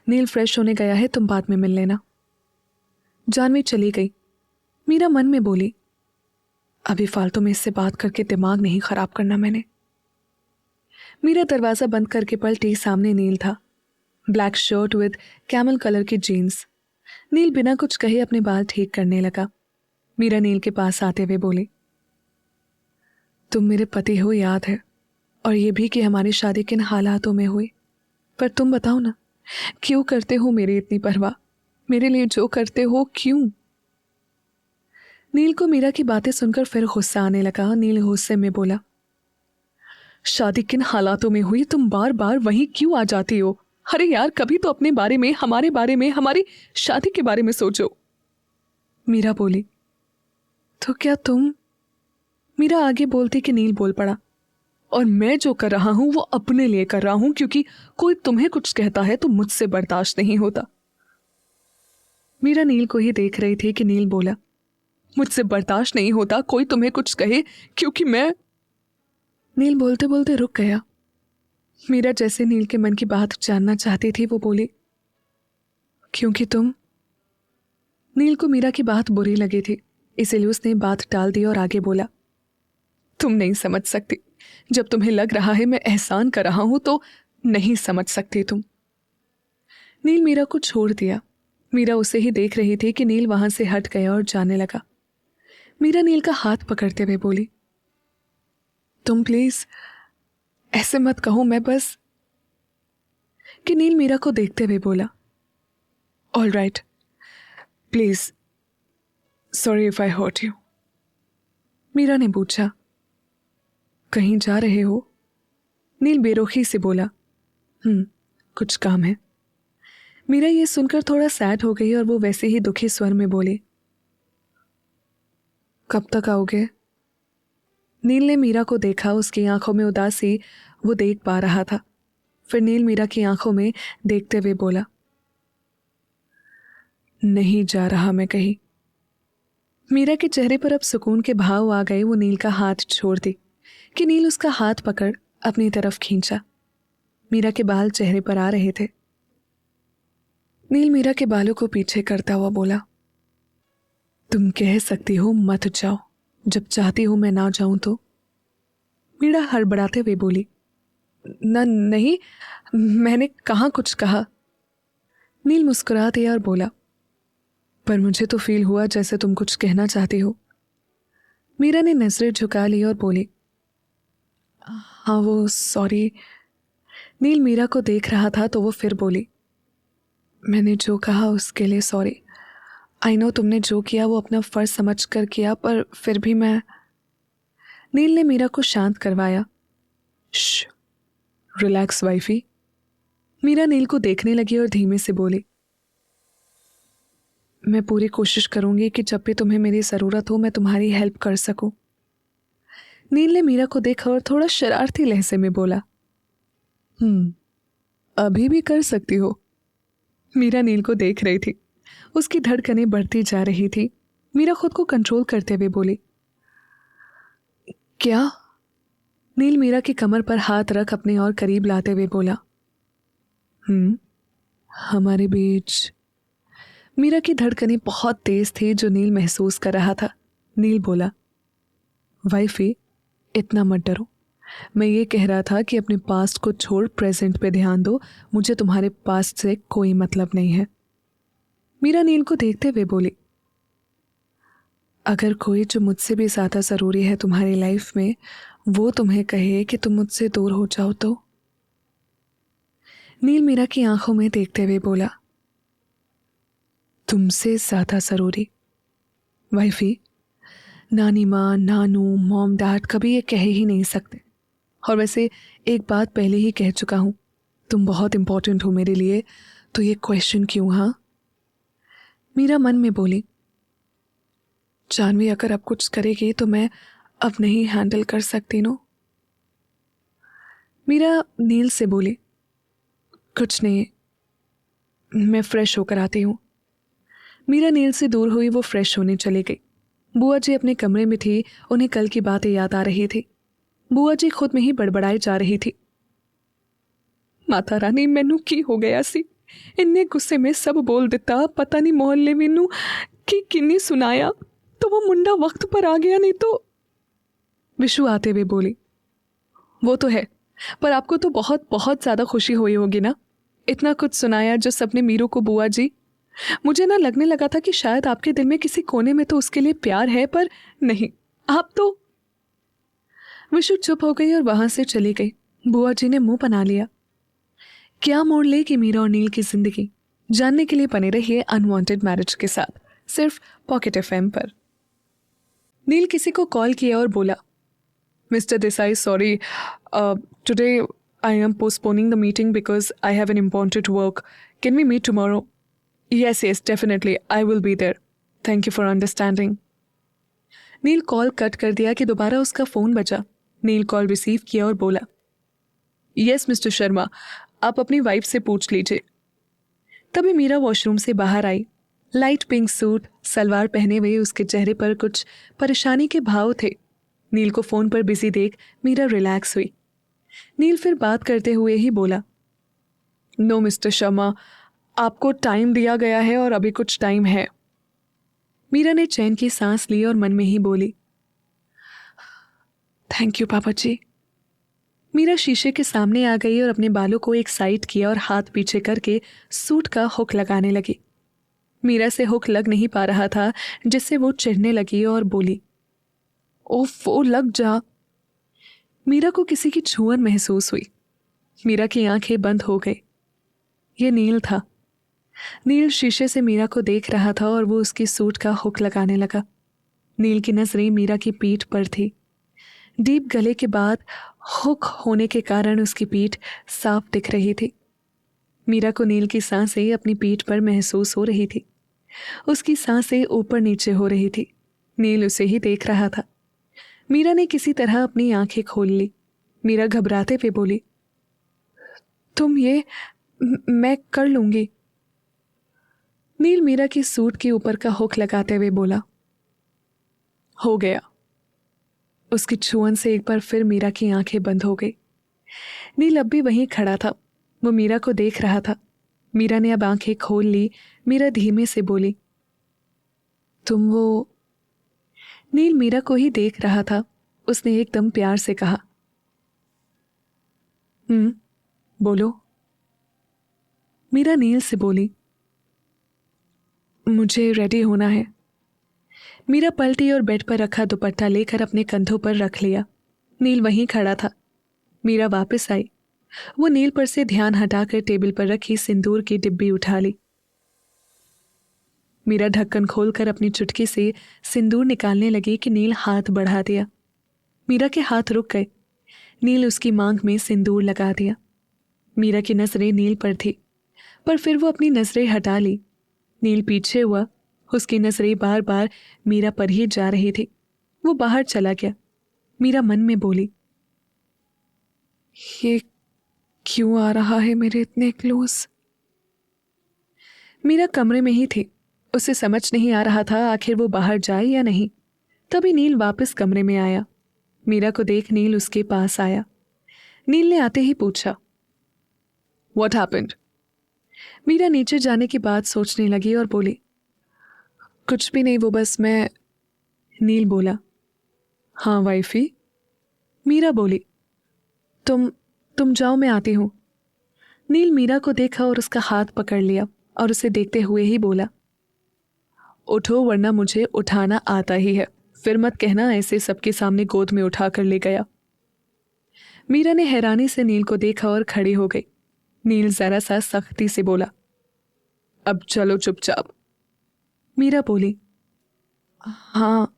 नील फ्रेश होने गया है, तुम बाद में मिल लेना। जानवी चली गई। मीरा मन में बोली, अभी फालतू में इससे बात करके दिमाग नहीं खराब करना मैंने। मीरा दरवाजा बंद करके पलटी। सामने नील था। Black shirt with camel colour की जीन्स। नील बिना कुछ कहे अपने बाल ठीक करने लगा। मीरा नील के पास आते हुए बोली, तुम मेरे पति हो, याद है, और ये भी कि हमारी शादी किन हालातों में हुई। पर तुम बताओ ना, क्यों करते हो मेरी इतनी परवाह? मेरे लिए जो करते हो क्यों? नील को मीरा की बातें सुनकर फिर गुस्सा आने लगा। नील गुस्से में बोला, शादी किन हालातों में हुई, तुम बार बार वहीं क्यों आ जाती हो? अरे यार, कभी तो अपने बारे में, हमारे बारे में, हमारी शादी के बारे में सोचो। मीरा बोली, तो क्या तुम? मीरा आगे बोलती कि नील बोल पड़ा, और मैं जो कर रहा हूं वो अपने लिए कर रहा हूं, क्योंकि कोई तुम्हें कुछ कहता है तो मुझसे बर्दाश्त नहीं होता। मीरा नील को ही देख रही थी कि नील बोला, मुझसे बर्दाश्त नहीं होता कोई तुम्हें कुछ कहे क्योंकि मैं। नील बोलते बोलते रुक गया। मीरा जैसे नील के मन की बात जानना चाहती थी वो बोली, क्योंकि तुम। नील को मीरा की बात बुरी लगी थी, इसलिए उसने बात टाल दी और आगे बोला, तुम नहीं समझ सकती। जब तुम्हें लग रहा है मैं एहसान कर रहा हूं तो नहीं समझ सकती तुम। नील मीरा को छोड़ दिया। मीरा उसे ही देख रही थी कि नील वहां से हट गया और जाने लगा। मीरा नील का हाथ पकड़ते हुए बोली, तुम प्लीज ऐसे मत कहो, मैं बस। कि नील मीरा को देखते हुए बोला, all right, please, sorry if I hurt you. Meera ने पूछा, कहीं जा रहे हो? नील बेरुखी से बोला, कुछ काम है। मीरा ये सुनकर थोड़ा सैड हो गई और वो वैसे ही दुखी स्वर में बोली, कब तक आओगे? नील ने मीरा को देखा, उसकी आंखों में उदासी वो देख पा रहा था। फिर नील मीरा की आंखों में देखते हुए बोला, नहीं जा रहा मैं कहीं। मीरा के चेहरे पर अब सुकून के भाव आ गए। वो नील का हाथ छोड़ दी कि नील उसका हाथ पकड़ अपनी तरफ खींचा। मीरा के बाल चेहरे पर आ रहे थे। नील मीरा के बालों को पीछे करता हुआ बोला, तुम कह सकती हो मत जाओ, जब चाहती हो मैं ना जाऊं तो। मीरा हड़बड़ाते हुए बोली, नहीं, मैंने कहाँ कुछ कहा। नील मुस्कुरा दिया और बोला, पर मुझे तो फील हुआ जैसे तुम कुछ कहना चाहती हो। मीरा ने नजरें झुका ली और बोली, हाँ वो सॉरी। नील मीरा को देख रहा था तो वो फिर बोली, मैंने जो कहा उसके लिए सॉरी। आई नो तुमने जो किया वो अपना फर्ज समझ कर किया, पर फिर भी मैं। नील ने मीरा को शांत करवाया। श्श, रिलैक्स वाइफी। मीरा नील को देखने लगी और धीमे से बोली, मैं पूरी कोशिश करूंगी कि जब भी तुम्हें मेरी ज़रूरत हो मैं तुम्हारी हेल्प कर सकूं। नील ने मीरा को देखा और थोड़ा शरारती लहजे में बोला, अभी भी कर सकती हो। मीरा नील को देख रही थी, उसकी धड़कनें बढ़ती जा रही थी। मीरा खुद को कंट्रोल करते हुए बोली, क्या? नील मीरा की कमर पर हाथ रख अपने और करीब लाते हुए बोला, हमारे बीच। मीरा की धड़कनें बहुत तेज थी जो नील महसूस कर रहा था। नील बोला, वाइफी इतना मत डरो, मैं ये कह रहा था कि अपने पास्ट को छोड़ प्रेजेंट पे ध्यान दो, मुझे तुम्हारे पास्ट से कोई मतलब नहीं है। मीरा नील को देखते हुए बोली, अगर कोई जो मुझसे भी ज़्यादा ज़रूरी है तुम्हारी लाइफ में वो तुम्हें कहे कि तुम मुझसे दूर हो जाओ तो। नील मीरा की आंखों में देखते हुए बोला, तुमसे ज़्यादा ज़रूरी? वाइफी, नानी माँ, नानू, मॉम, डैड कभी ये कह ही नहीं सकते। और वैसे एक बात पहले ही कह चुका हूँ, तुम बहुत इम्पोर्टेंट हो मेरे लिए, तो ये क्वेश्चन क्यों? हाँ? मीरा मन में बोली, जानवी अगर अब कुछ करेगी तो मैं अब नहीं हैंडल कर सकती नो। मीरा नील से बोली, कुछ नहीं, मैं फ्रेश होकर आती हूँ। मीरा नील से दूर हुई, वो फ्रेश होने चली गई। बुआ जी अपने कमरे में थी, उन्हें कल की बातें याद आ रही थी। बुआ जी खुद में ही बड़बड़ाई जा रही थी, माता रानी मैनू की हो गया सी, इन्ने गुस्से में सब बोल दिता, पता नहीं मोहल्ले मैनू की किन्नी सुनाया तो वो मुंडा वक्त पर आ गया, नहीं तो। विशु आते हुए बोली, वो तो है, पर आपको तो बहुत बहुत ज्यादा खुशी हुई होगी ना, इतना कुछ सुनाया जो सबने मीरू को। बुआ जी, मुझे ना लगने लगा था कि शायद आपके दिल में किसी कोने में तो उसके लिए प्यार है, पर नहीं, आप तो। विशु चुप हो गई और वहां से चली गई। बुआ जी ने मुंह बना लिया। क्या मोड़ लेगी मीरा और नील की जिंदगी, जानने के लिए बने रहिए अनवांटेड मैरिज के साथ, सिर्फ पॉकेट एफएम पर। नील किसी को कॉल किया और बोला, mister Desai, sorry, today I am postponing the meeting because I have an important work, can we meet tomorrow? Yes yes definitely, I will be there, thank you for understanding. Neel call cut कर दिया कि दोबारा उसका phone बजा। नील call receive किया और बोला, yes mister Sharma, आप अपनी वाइफ से पूछ लीजिए। तभी मीरा वॉशरूम से बाहर आई। लाइट पिंक सूट सलवार पहने हुए उसके चेहरे पर कुछ परेशानी के भाव थे। नील को फोन पर बिजी देख मीरा रिलैक्स हुई। नील फिर बात करते हुए ही बोला, नो मिस्टर शर्मा, आपको टाइम दिया गया है और अभी कुछ टाइम है। मीरा ने चैन की सांस ली और मन में ही बोली, थैंक यू पापा जी। मीरा शीशे के सामने आ गई और अपने बालों को एक साइड किया और हाथ पीछे करके सूट का हुक लगाने लगी। मीरा से हुक लग नहीं पा रहा था, जिससे वो चिढ़ने लगी और बोली, ओफ वो लग जा। मीरा को किसी की छुअन महसूस हुई। मीरा की आंखें बंद हो गई। ये नील था। नील शीशे से मीरा को देख रहा था और वो उसकी सूट का हुक लगाने लगा। नील की नजरें मीरा की पीठ पर थी। डीप गले के बाद हुक होने के कारण उसकी पीठ साफ दिख रही थी। मीरा को नील की सांसें अपनी पीठ पर महसूस हो रही थी। उसकी सांसें ऊपर नीचे हो रही थी। नील उसे ही देख रहा था। मीरा ने किसी तरह अपनी आंखें खोल ली। मीरा घबराते हुए बोली, तुम ये मैं कर लूंगी। नील मीरा की सूट के ऊपर का हुक लगाते हुए बोला, हो गया। उसकी छुअन से एक बार फिर मीरा की आंखें बंद हो गई। नील अब भी वहीं खड़ा था। वो मीरा को देख रहा था। मीरा ने अब आंखें खोल ली। मीरा धीमे से बोली, तुम वो। नील मीरा को ही देख रहा था। उसने एकदम प्यार से कहा, बोलो। मीरा नील से बोली, मुझे रेडी होना है। मीरा पलटी और बेड पर रखा दुपट्टा लेकर अपने कंधों पर रख लिया। नील वहीं खड़ा था। मीरा वापस आई। वो नील पर से ध्यान हटाकर टेबल पर रखी सिंदूर की डिब्बी उठा ली। मीरा ढक्कन खोलकर अपनी चुटकी से सिंदूर निकालने लगी कि नील हाथ बढ़ा दिया। मीरा के हाथ रुक गए। नील उसकी मांग में सिंदूर लगा दिया। मीरा की नजरें नील पर थी, पर फिर वो अपनी नजरें हटा ली। नील पीछे हुआ। उसकी नजरें बार बार मीरा पर ही जा रही थी। वो बाहर चला गया। मीरा मन में बोली, ये क्यों आ रहा है मेरे इतने क्लोज। मीरा कमरे में ही थी। उसे समझ नहीं आ रहा था आखिर वो बाहर जाए या नहीं। तभी नील वापस कमरे में आया। मीरा को देख नील उसके पास आया। नील ने आते ही पूछा, व्हाट हैपेंड। मीरा नीचे जाने की बात सोचने लगी और बोली, कुछ भी नहीं, वो बस मैं। नील बोला, हाँ वाइफी। मीरा बोली, तुम जाओ, मैं आती हूं। नील मीरा को देखा और उसका हाथ पकड़ लिया और उसे देखते हुए ही बोला, उठो वरना मुझे उठाना आता ही है। फिर मत कहना ऐसे सबके सामने गोद में उठा कर ले गया। मीरा ने हैरानी से नील को देखा और खड़ी हो गई। नील जरा सा सख्ती से बोला, अब चलो चुपचाप। मीरा बोली, हाँ।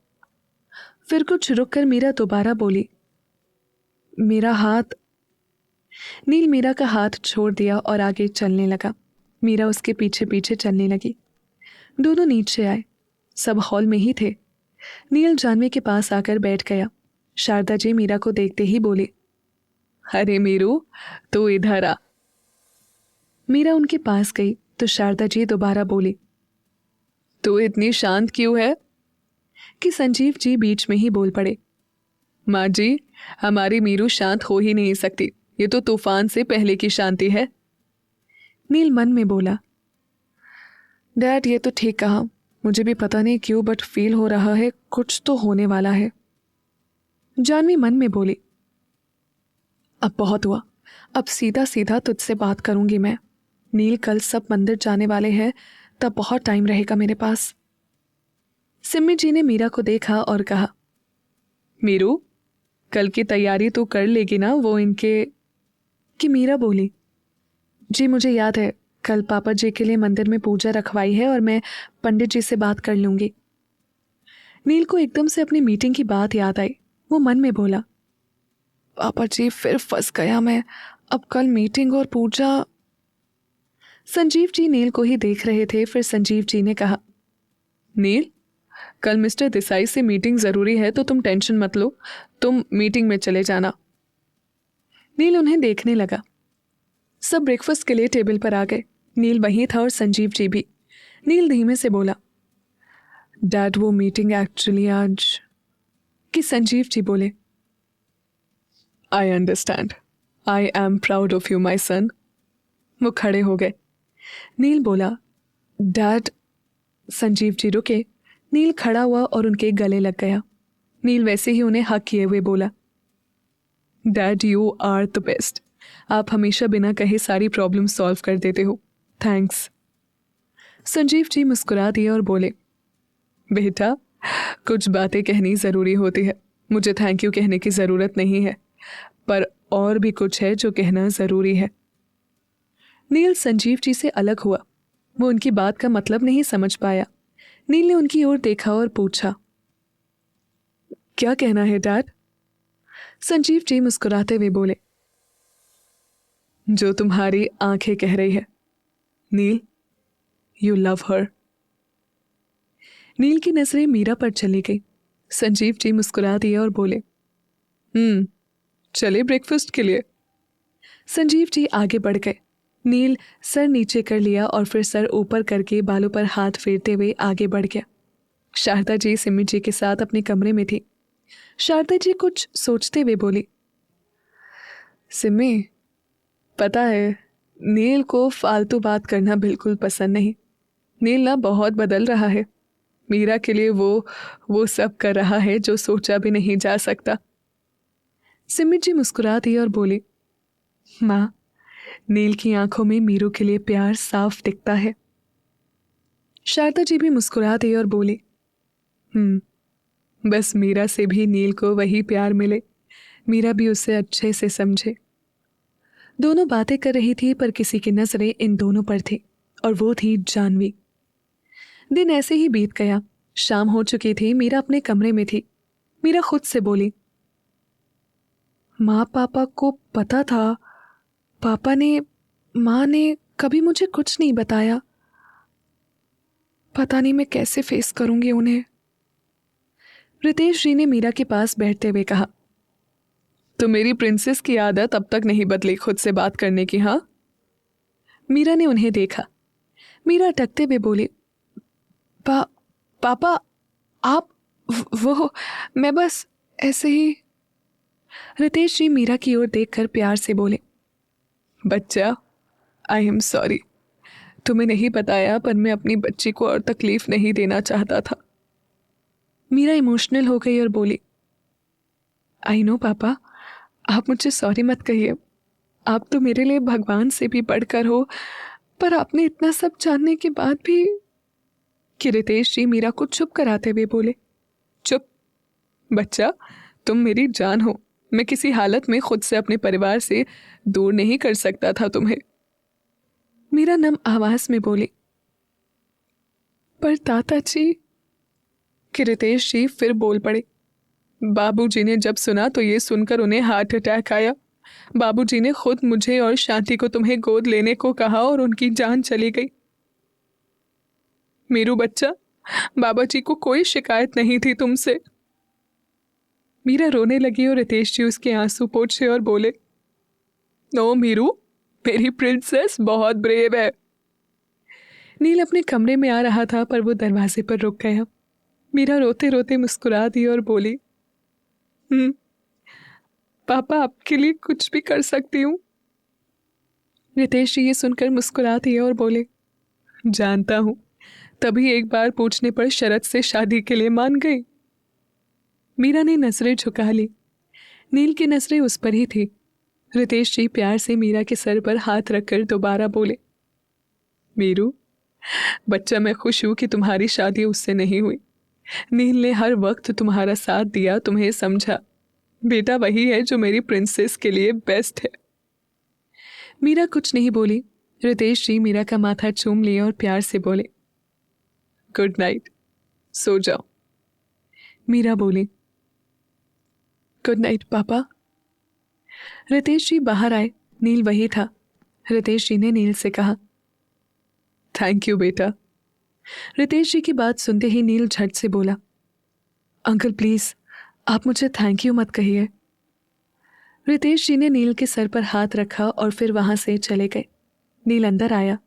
फिर कुछ रुक कर मीरा दोबारा बोली, मेरा हाथ। नील मीरा का हाथ छोड़ दिया और आगे चलने लगा। मीरा उसके पीछे पीछे चलने लगी। दोनों नीचे आए। सब हॉल में ही थे। नील जानवी के पास आकर बैठ गया। शारदा जी मीरा को देखते ही बोली, अरे मीरू, तू इधर आ। मीरा उनके पास गई तो शारदा जी दोबारा बोली, तू इतनी शांत क्यों है। कि संजीव जी बीच में ही बोल पड़े, माँ जी, हमारी मीरू शांत हो ही नहीं सकती। ये तो तूफान से पहले की शांति है। नील मन में बोला, डैड ये तो ठीक कहा। मुझे भी पता नहीं क्यों बट फील हो रहा है कुछ तो होने वाला है। जानवी मन में बोली, अब बहुत हुआ। अब सीधा सीधा तुझसे बात करूंगी मैं। नील कल सब मंदिर जाने वाले हैं, तब बहुत टाइम रहेगा मेरे पास। सिम्मी जी ने मीरा को देखा और कहा, मीरू, कल की तैयारी तू कर लेगी ना, वो इनके। कि मीरा बोली, जी मुझे याद है, कल पापा जी के लिए मंदिर में पूजा रखवाई है और मैं पंडित जी से बात कर लूंगी। नील को एकदम से अपनी मीटिंग की बात याद आई। वो मन में बोला, पापा जी फिर फंस गया मैं। अब कल मीटिंग और पूजा। संजीव जी नील को ही देख रहे थे। फिर संजीव जी ने कहा, नील, कल मिस्टर देसाई से मीटिंग ज़रूरी है तो तुम टेंशन मत लो, तुम मीटिंग में चले जाना। नील उन्हें देखने लगा। सब ब्रेकफास्ट के लिए टेबल पर आ गए। नील वहीं था और संजीव जी भी। नील धीमे से बोला, डैड वो मीटिंग एक्चुअली आज। कि संजीव जी बोले, I understand, I am proud of you my son. वो खड़े हो गए। नील बोला, डैड। संजीव जी रुके। नील खड़ा हुआ और उनके गले लग गया। नील वैसे ही उन्हें हक किए हुए बोला, dad you are the best. आप हमेशा बिना कहे सारी प्रॉब्लम सॉल्व कर देते हो, थैंक्स। संजीव जी मुस्कुरा दिए और बोले, बेटा कुछ बातें कहनी ज़रूरी होती है, मुझे थैंक यू कहने की ज़रूरत नहीं है, पर और भी कुछ है जो कहना ज़रूरी है। नील संजीव जी से अलग हुआ। वो उनकी बात का मतलब नहीं समझ पाया। नील ने उनकी ओर देखा और पूछा, क्या कहना है डैड? संजीव जी मुस्कुराते हुए बोले, जो तुम्हारी आंखें कह रही है, नील यू लव हर। नील की नजरें मीरा पर चली गई। संजीव जी मुस्कुरा दिए और बोले, चले ब्रेकफास्ट के लिए। संजीव जी आगे बढ़ गए। नील सर नीचे कर लिया और फिर सर ऊपर करके बालों पर हाथ फेरते हुए आगे बढ़ गया। शारदा जी सिमी जी के साथ अपने कमरे में थी। शारदा जी कुछ सोचते हुए बोली, सिमी, पता है नील को फालतू बात करना बिल्कुल पसंद नहीं। नील ना बहुत बदल रहा है। मीरा के लिए वो सब कर रहा है जो सोचा भी नहीं जा सकता। सिमी जी मुस्कुरा दी और बोली, माँ, नील की आंखों में मीरू के लिए प्यार साफ दिखता है। शारदा जी भी मुस्कुरा दी और बोली, बस मीरा से भी नील को वही प्यार मिले, मीरा भी उसे अच्छे से समझे। दोनों बातें कर रही थी पर किसी की नजरें इन दोनों पर थी और वो थी जानवी। दिन ऐसे ही बीत गया। शाम हो चुकी थी। मीरा अपने कमरे में थी। मीरा खुद से बोली, माँ पापा को पता था, माँ ने कभी मुझे कुछ नहीं बताया। पता नहीं मैं कैसे फेस करूंगी उन्हें। रितेश जी ने मीरा के पास बैठते हुए कहा, तो मेरी प्रिंसेस की आदत अब तक नहीं बदली खुद से बात करने की, हाँ? मीरा ने उन्हें देखा। मीरा अटकते हुए बोली, पापा आप मैं बस ऐसे ही। रितेश जी मीरा की ओर देखकर प्यार से बोले, बच्चा आई एम सॉरी, तुम्हें नहीं बताया पर मैं अपनी बच्ची को और तकलीफ नहीं देना चाहता था। मीरा इमोशनल हो गई और बोली, आई नो पापा, आप मुझे सॉरी मत कहिए, आप तो मेरे लिए भगवान से भी बढ़कर हो, पर आपने इतना सब जानने के बाद भी। कि रितेश जी मीरा को चुप कराते हुए बोले, चुप बच्चा, तुम मेरी जान हो, मैं किसी हालत में खुद से अपने परिवार से दूर नहीं कर सकता था तुम्हें। मीरा नम आवाज में बोली, पर ताता जी। कि रितेश जी फिर बोल पड़े, बाबूजी ने जब सुना तो ये सुनकर उन्हें हार्ट अटैक आया। बाबूजी ने खुद मुझे और शांति को तुम्हें गोद लेने को कहा और उनकी जान चली गई। मीरू बच्चा, बाबा जी को कोई शिकायत नहीं थी तुमसे। मीरा रोने लगी और रितेश जी उसके आंसू पोंछे और बोले, नो मीरू, मेरी प्रिंसेस बहुत ब्रेव है। नील अपने कमरे में आ रहा था पर वो दरवाजे पर रुक गया। मीरा रोते रोते मुस्कुरा दी और बोली, पापा आपके लिए कुछ भी कर सकती हूँ। रितेश जी ये सुनकर मुस्कुरा दिए और बोले, जानता हूँ, तभी एक बार पूछने पर शरत से शादी के लिए मान गई। मीरा ने नजरें झुका ली। नील की नजरें उस पर ही थी। रितेश जी प्यार से मीरा के सर पर हाथ रखकर दोबारा बोले, मीरू बच्चा, मैं खुश हूं कि तुम्हारी शादी उससे नहीं हुई। नील ने हर वक्त तुम्हारा साथ दिया, तुम्हें समझा। बेटा वही है जो मेरी प्रिंसेस के लिए बेस्ट है। मीरा कुछ नहीं बोली। रितेश जी मीरा का माथा चूम लिए और प्यार से बोले, गुड नाइट, सो जाओ। मीरा बोली, गुड नाइट पापा। रितेश जी बाहर आए। नील वही था। रितेश जी ने नील से कहा, थैंक यू बेटा। रितेश जी की बात सुनते ही नील झट से बोला, अंकल प्लीज, आप मुझे थैंक यू मत कहिए। रितेश जी ने नील के सर पर हाथ रखा और फिर वहां से चले गए। नील अंदर आया।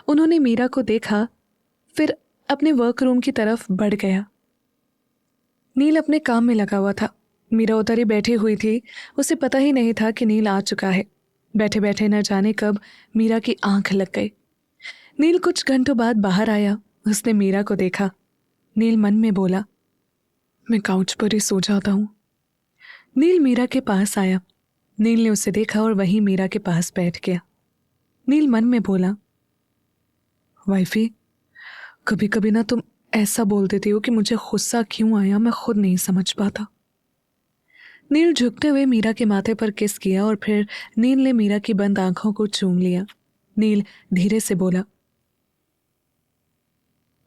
उन्होंने मीरा को देखा, फिर अपने वर्क रूम की तरफ बढ़ गया। नील अपने काम में लगा हुआ था। मीरा उधर ही बैठी हुई थी। उसे पता ही नहीं था कि नील आ चुका है। बैठे बैठे न जाने कब मीरा की आंख लग गई। नील कुछ घंटों बाद बाहर आया। उसने मीरा को देखा। नील मन में बोला, मैं काउच पर ही सो जाता हूँ। नील मीरा के पास आया। नील ने उसे देखा और वहीं मीरा के पास बैठ गया। नील मन में बोला, वाइफी, कभी कभी ना तुम ऐसा बोल देती हो कि मुझे गुस्सा क्यों आया मैं खुद नहीं समझ पाता। नील झुकते हुए मीरा के माथे पर किस किया और फिर नील ने मीरा की बंद आंखों को चूम लिया। नील धीरे से बोला,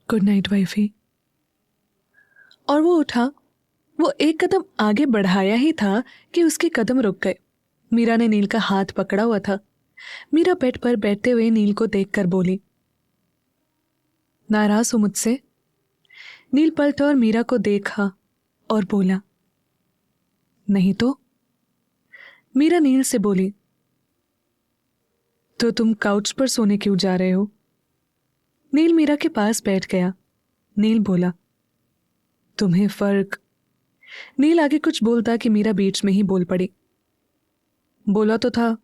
गुड नाइट वाइफी। और वो उठा। वो एक कदम आगे बढ़ाया ही था कि उसके कदम रुक गए। मीरा ने नील का हाथ पकड़ा हुआ था। मीरा बेड पर बैठते हुए नील को देखकर बोली, नाराज हो मुझसे? नील पलटा और मीरा को देखा और बोला, नहीं तो। मीरा नील से बोली, तो तुम काउच पर सोने क्यों जा रहे हो? नील मीरा के पास बैठ गया। नील बोला, तुम्हें फर्क। नील आगे कुछ बोलता कि मीरा बीच में ही बोल पड़ी, बोला तो था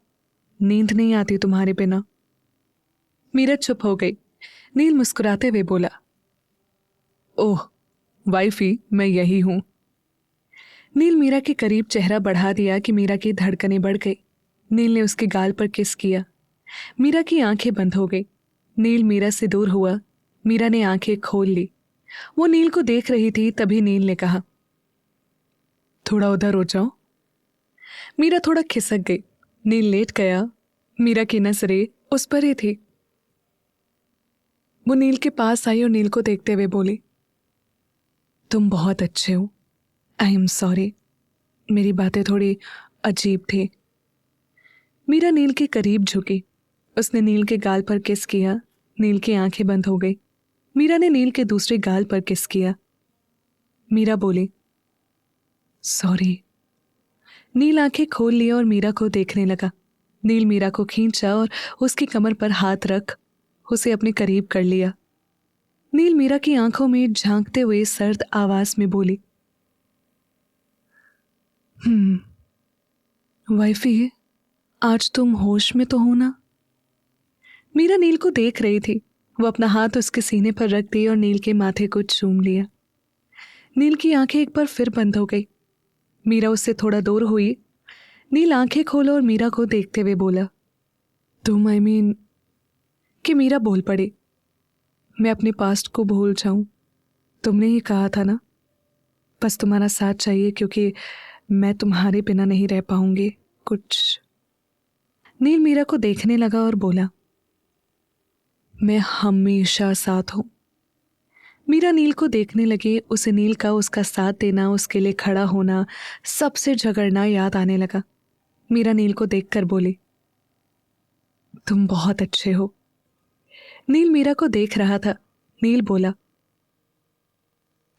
नींद नहीं आती तुम्हारे बिना। मीरा चुप हो गई। नील मुस्कुराते हुए बोला, ओह वाइफी, मैं यही हूं। नील मीरा के करीब चेहरा बढ़ा दिया कि मीरा की धड़कनें बढ़ गई। नील ने उसके गाल पर किस किया। मीरा की आंखें बंद हो गई। नील मीरा से दूर हुआ। मीरा ने आंखें खोल ली। वो नील को देख रही थी। तभी नील ने कहा, थोड़ा उधर हो जाओ। मीरा थोड़ा खिसक गई। नील लेट गया। मीरा की नजरें उस पर ही थी। वो नील के पास आई और नील को देखते हुए बोली, तुम बहुत अच्छे हो। आई एम सॉरी, मेरी बातें थोड़ी अजीब थी। मीरा नील के करीब झुकी। उसने नील के गाल पर किस किया। नील की आंखें बंद हो गई। मीरा ने नील के दूसरे गाल पर किस किया। मीरा बोली, सॉरी। नील आंखें खोल लिया और मीरा को देखने लगा। नील मीरा को खींचा और उसकी कमर पर हाथ रख उसे अपने करीब कर लिया। नील मीरा की आंखों में झांकते हुए सर्द आवाज में बोली, वाइफी, आज तुम होश में तो हो ना? मीरा नील को देख रही थी। वो अपना हाथ उसके सीने पर रख दी और नील के माथे को चूम लिया। नील की आंखें एक बार फिर बंद हो गई। मीरा उससे थोड़ा दूर हुई। नील आंखें खोला और मीरा को देखते हुए बोला, तुम कि मीरा बोल पड़ी, मैं अपने पास्ट को भूल जाऊं। तुमने ही कहा था ना, बस तुम्हारा साथ चाहिए क्योंकि मैं तुम्हारे बिना नहीं रह पाऊंगी कुछ। नील मीरा को देखने लगा और बोला, मैं हमेशा साथ हूं। मीरा नील को देखने लगी। उसे नील का उसका साथ देना, उसके लिए खड़ा होना, सबसे झगड़ना याद आने लगा। मीरा नील को देखकर बोली, तुम बहुत अच्छे हो। नील मीरा को देख रहा था। नील बोला,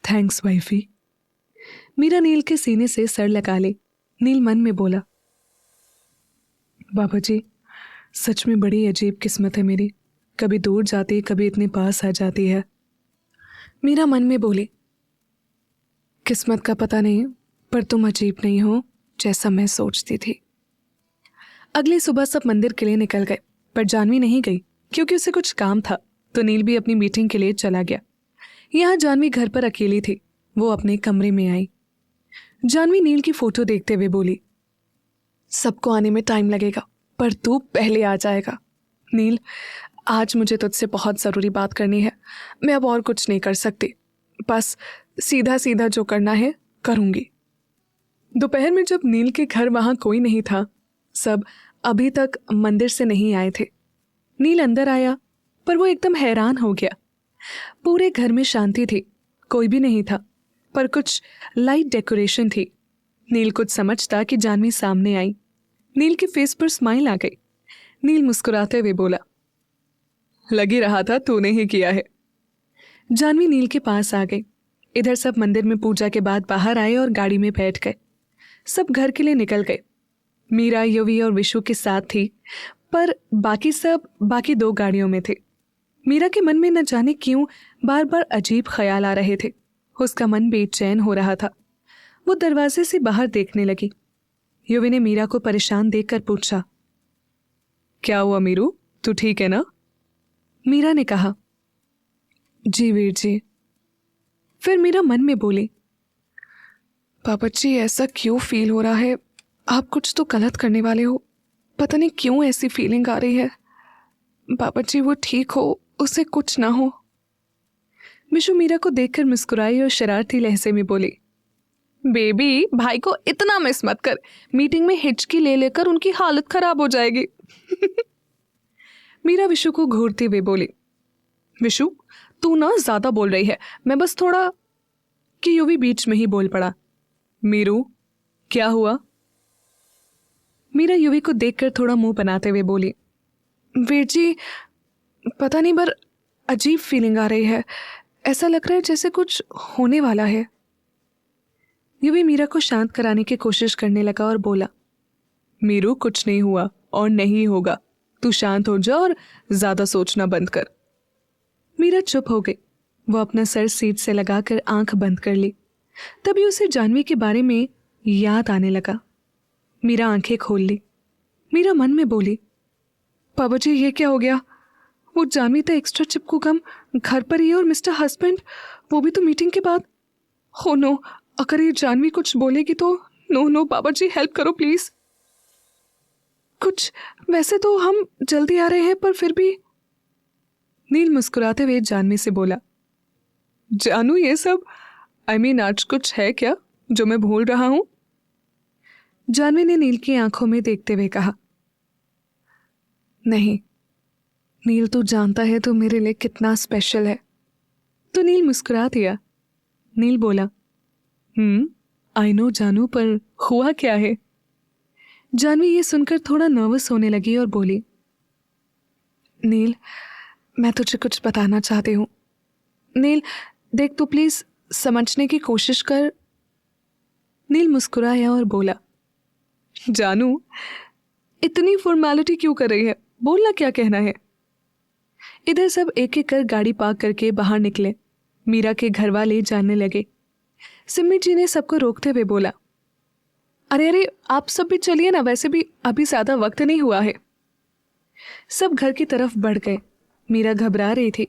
थैंक्स वाइफी। मीरा नील के सीने से सर लगा ले। नील मन में बोला, बाबा जी, सच में बड़ी अजीब किस्मत है मेरी। कभी दूर जाती, कभी इतने पास आ जाती है। मीरा मन में बोली, किस्मत का पता नहीं, पर तुम अजीब नहीं हो जैसा मैं सोचती थी। अगली सुबह सब मंदिर के लिए निकल गए, पर जानवी नहीं गई क्योंकि उसे कुछ काम था। तो नील भी अपनी मीटिंग के लिए चला गया। यहाँ जानवी घर पर अकेली थी। वो अपने कमरे में आई। जानवी नील की फोटो देखते हुए बोली, सबको आने में टाइम लगेगा, पर तू पहले आ जाएगा। नील, आज मुझे तुझसे बहुत ज़रूरी बात करनी है। मैं अब और कुछ नहीं कर सकती। बस सीधा सीधा जो करना है करूँगी। दोपहर में जब नील के घर वहाँ कोई नहीं था, सब अभी तक मंदिर से नहीं आए थे। नील अंदर आया, पर वो एकदम हैरान हो गया। पूरे घर में शांति थी। कोई भी नहीं था, पर कुछ लाइट डेकोरेशन थी। नील कुछ समझता कि जानवी सामने आई। नील के फेस पर स्माइल आ गई। नील मुस्कुराते हुए बोला, लग ही रहा था तूने ही किया है। जानवी नील के पास आ गई। इधर सब मंदिर में पूजा के बाद बाहर आए और गाड़ी में बैठ गए। सब घर के लिए निकल गए। मीरा, युवी और विशु के साथ थी, पर बाकी सब बाकी 2 गाड़ियों में थे। मीरा के मन में न जाने क्यों बार बार अजीब ख्याल आ रहे थे। उसका मन बेचैन हो रहा था। वो दरवाजे से बाहर देखने लगी। युवी ने मीरा को परेशान देखकर पूछा, क्या हुआ मीरू, तू ठीक है ना? मीरा ने कहा, जी वीर जी। फिर मीरा मन में बोली, पापा जी ऐसा क्यों फील हो रहा है? आप कुछ तो गलत करने वाले हो। पता नहीं क्यों ऐसी फीलिंग आ रही है। पापा जी वो ठीक हो, उसे कुछ ना हो। विशु मीरा को देखकर मुस्कुराई और शरारती लहजे में बोली, बेबी भाई को इतना मिस मत कर, मीटिंग में हिचकी ले लेकर उनकी हालत खराब हो जाएगी। मीरा विशु को घूरते हुए बोली, विशु तू ना ज्यादा बोल रही है, मैं बस थोड़ा। कि युवी बीच में ही बोल पड़ा, मीरू क्या हुआ? मीरा युवी को देखकर थोड़ा मुंह बनाते हुए बोली, वीर जी पता नहीं पर अजीब फीलिंग आ रही है। ऐसा लग रहा है जैसे कुछ होने वाला है। युवी मीरा को शांत कराने की कोशिश करने लगा और बोला, मीरू कुछ नहीं हुआ और नहीं होगा, तू शांत हो जा और ज्यादा सोचना बंद कर। मीरा चुप हो गई। वो अपना सर सीट से लगाकर आंख बंद कर ली। तभी उसे जानवी के बारे में याद आने लगा। मीरा आंखें खोल ली। मीरा मन में बोली, पापा जी ये क्या हो गया? वो जानवी तो एक्स्ट्रा चिपकू गम घर पर ही है और मिस्टर हस्बैंड वो भी तो मीटिंग के बाद। हो नो, अगर ये जानवी कुछ बोलेगी तो। नो नो पापा जी हेल्प करो प्लीज। कुछ वैसे तो हम जल्दी आ रहे हैं पर फिर भी। नील मुस्कुराते हुए जानवी से बोला, जानू ये सब आज कुछ है क्या जो मैं भूल रहा हूं? जानवी ने नील की आंखों में देखते हुए कहा, नहीं नील तू जानता है तो मेरे लिए कितना स्पेशल है। तो नील मुस्कुरा दिया। नील बोला, आई नो जानू, पर हुआ क्या है? जानवी ये सुनकर थोड़ा नर्वस होने लगी और बोली, नील मैं तुझे कुछ बताना चाहती हूँ। नील देख तू प्लीज समझने की कोशिश कर। नील मुस्कुराया और बोला, जानू इतनी फॉर्मेलिटी क्यों कर रही है, बोलना क्या कहना है। इधर सब एक एक कर गाड़ी पार्क करके बाहर निकले। मीरा के घर वाले जानने लगे। सिम्मी जी ने सबको रोकते हुए बोला, अरे अरे आप सब भी चलिए ना, वैसे भी अभी ज्यादा वक्त नहीं हुआ है। सब घर की तरफ बढ़ गए। मीरा घबरा रही थी।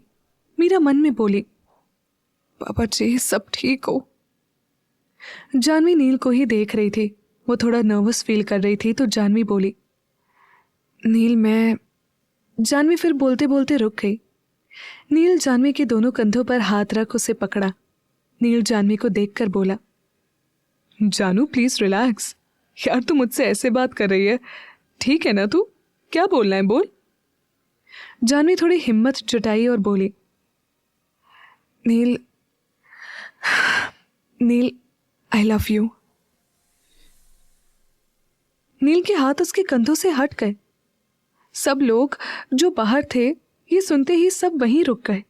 मीरा मन में बोली, पापा जी सब ठीक हो। जानवी नील को ही देख रही थी। वो थोड़ा नर्वस फील कर रही थी तो जानवी बोली, नील मैं। जानवी फिर बोलते बोलते रुक गई। नील जानवी के दोनों कंधों पर हाथ रख उसे पकड़ा। नील जानवी को देखकर बोला, जानू प्लीज रिलैक्स। यार तू मुझसे ऐसे बात कर रही है, ठीक है ना? तू क्या बोलना है बोल। जानवी थोड़ी हिम्मत जुटाई और बोली, नील नील आई लव यू। नील के हाथ उसके कंधों से हट गए। सब लोग जो बाहर थे ये सुनते ही सब वहीं रुक गए।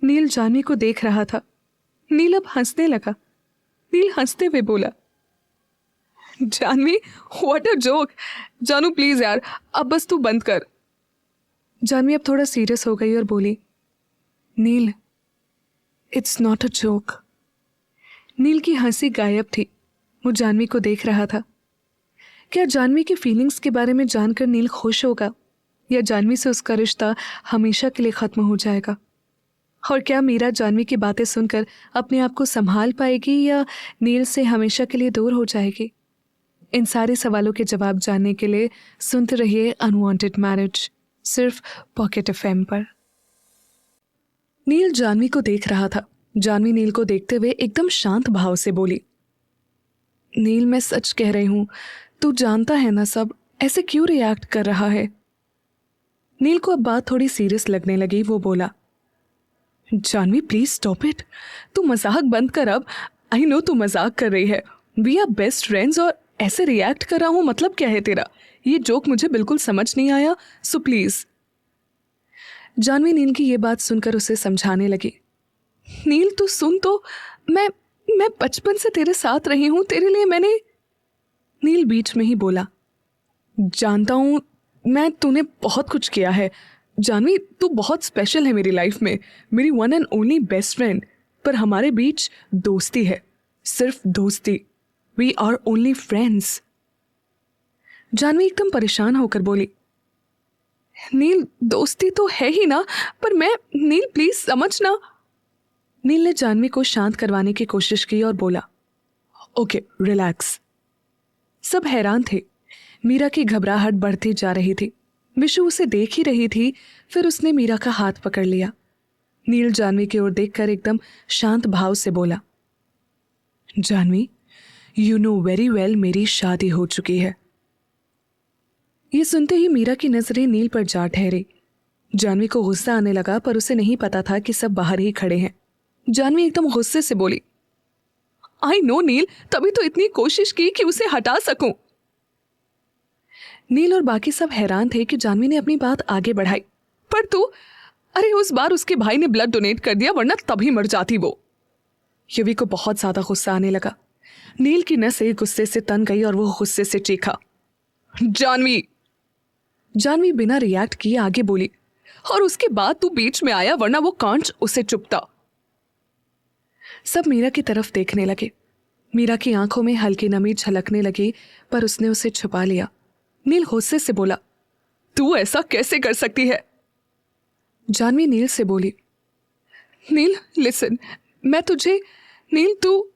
नील जानवी को देख रहा था। नील अब हंसने लगा। नील हंसते हुए बोला, जानवी व्हाट अ जोक। जानू प्लीज यार अब बस तू बंद कर। जानवी अब थोड़ा सीरियस हो गई और बोली, नील इट्स नॉट अ जोक। नील की हंसी गायब थी। वो जानवी को देख रहा था। क्या जानवी की फीलिंग्स के बारे में जानकर नील खुश होगा या जानवी से उसका रिश्ता हमेशा के लिए खत्म हो जाएगा? और क्या मीरा जानवी की बातें सुनकर अपने आप को संभाल पाएगी या नील से हमेशा के लिए दूर हो जाएगी? इन सारे सवालों के जवाब जानने के लिए सुनते रहिए अनवांटेड मैरिज, सिर्फ पॉकेट एफएम पर। नील जानवी को देख रहा था। जानवी नील को देखते हुए एकदम शांत भाव से बोली, नील मैं सच कह रही हूं, तू जानता है ना सब, ऐसे क्यों रिएक्ट कर रहा है? नील को अब बात थोड़ी सीरियस लगने लगी। वो बोला, जानवी प्लीज स्टॉप इट। तू मजाक बंद कर अब। आई नो तू मजाक कर रही है। वी आर बेस्ट फ्रेंड्स और ऐसे रिएक्ट कर रहा हूं मतलब क्या है तेरा? ये जोक मुझे बिल्कुल समझ नहीं आया, सो प्लीज। जानवी नील की ये बात सुनकर उसे समझाने लगी, नील तू सुन तो, मैं मैं बचपन से तेरे साथ रही हूं, तेरे लिए मैंने। नील बीच में ही बोला, जानता हूं मैं, तूने बहुत कुछ किया है जानवी, तू बहुत स्पेशल है मेरी लाइफ में, मेरी one and only best friend. पर हमारे बीच दोस्ती है, सिर्फ दोस्ती। We are only friends. Janvi एकदम परेशान होकर बोली, नील दोस्ती तो है ही ना, पर मैं, नील प्लीज समझना। नील ने जानवी को शांत करवाने की कोशिश की और बोला, ओके रिलैक्स। सब हैरान थे। मीरा की घबराहट बढ़ती जा रही थी। विशु उसे देख ही रही थी, फिर उसने मीरा का हाथ पकड़ लिया। नील जानवी की ओर देखकर एकदम शांत भाव से बोला, Janvi you know very well मेरी शादी हो चुकी है। ये सुनते ही मीरा की नजरें नील पर जा ठहरी। जानवी को गुस्सा आने लगा, पर उसे नहीं पता था कि सब बाहर ही खड़े हैं। जानवी एकदम गुस्से से बोली, आई नो नील, तभी तो इतनी कोशिश की कि उसे हटा सकूं। नील और बाकी सब हैरान थे कि जानवी ने अपनी बात आगे बढ़ाई। पर तू, अरे उस बार उसके भाई ने ब्लड डोनेट कर दिया, वरना तभी मर जाती वो। युवी को बहुत ज्यादा गुस्सा आने लगा। नील की नसें गुस्से से तन गई और वो गुस्से से चीखा, जानवी। जानवी बिना रिएक्ट किए आगे बोली, और उसके बाद तू बीच में आया, वरना वो कांच उसे चुपता। सब मीरा की तरफ देखने लगे। मीरा की आंखों में हल्की नमी झलकने लगी, पर उसने उसे छुपा लिया। नील गुस्से से बोला, तू ऐसा कैसे कर सकती है? जानवी नील से बोली, नील लिसन, मैं तुझे, नील तू।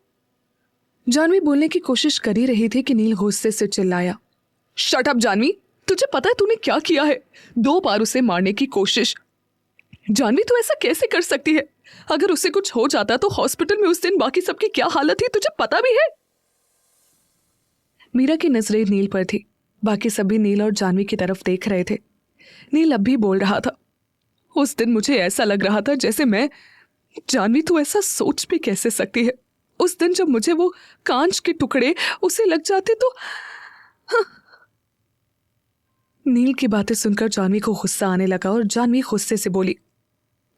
जानवी बोलने की कोशिश कर ही रही थी कि नील गुस्से से चिल्लाया, शट अप जानवी, तुझे पता है तूने क्या किया है? 2 बार उसे मारने की कोशिश। जानवी तू ऐसा कैसे कर सकती है? अगर उसे कुछ हो जाता तो हॉस्पिटल में उस दिन बाकी सबकी क्या हालत थी तुझे पता भी है? मीरा की नजरें नील पर थी। बाकी सभी नील और जानवी की तरफ देख रहे थे। नील अब भी बोल रहा था, उस दिन मुझे ऐसा लग रहा था जैसे मैं, जानवी तू ऐसा सोच भी कैसे सकती है? उस दिन जब मुझे वो कांच के टुकड़े उसे लग जाते तो। हाँ। नील की बातें सुनकर जानवी को गुस्सा आने लगा और जानवी गुस्से से बोली,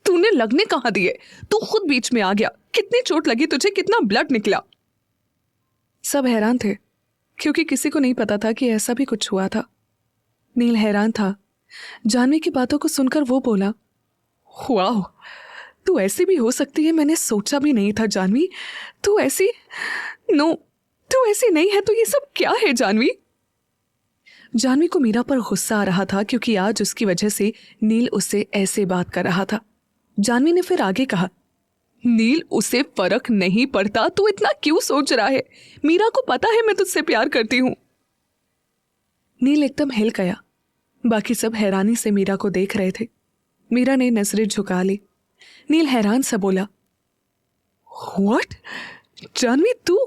तूने लगने कहां दिए? तू खुद बीच में आ गया। कितनी चोट लगी तुझे? कितना ब्लड निकला? सब हैरान थे, क्योंकि किसी को नहीं पता था कि ऐसा भी कुछ हुआ था। नील हैरान था। जानवी की बातों को सुनकर वो बोला, वाह, तू ऐसी भी हो सकती है, मैंने सोचा भी नहीं था जानवी। तू ऐसी, नो, तू ऐसी नहीं है। तो ये सब क्या है जानवी? जानवी को मीरा पर गुस्सा आ रहा था, क्योंकि आज उसकी वजह से नील उससे ऐसे बात कर रहा था। जानवी ने फिर आगे कहा, नील उसे फर्क नहीं पड़ता, तू इतना क्यों सोच रहा है? मीरा को पता है मैं तुझसे प्यार करती हूं। नील एकदम हिल गया। बाकी सब हैरानी से मीरा को देख रहे थे। मीरा ने नजरें झुका ली। नील हैरान सा बोला, व्हाट? जानवी तू?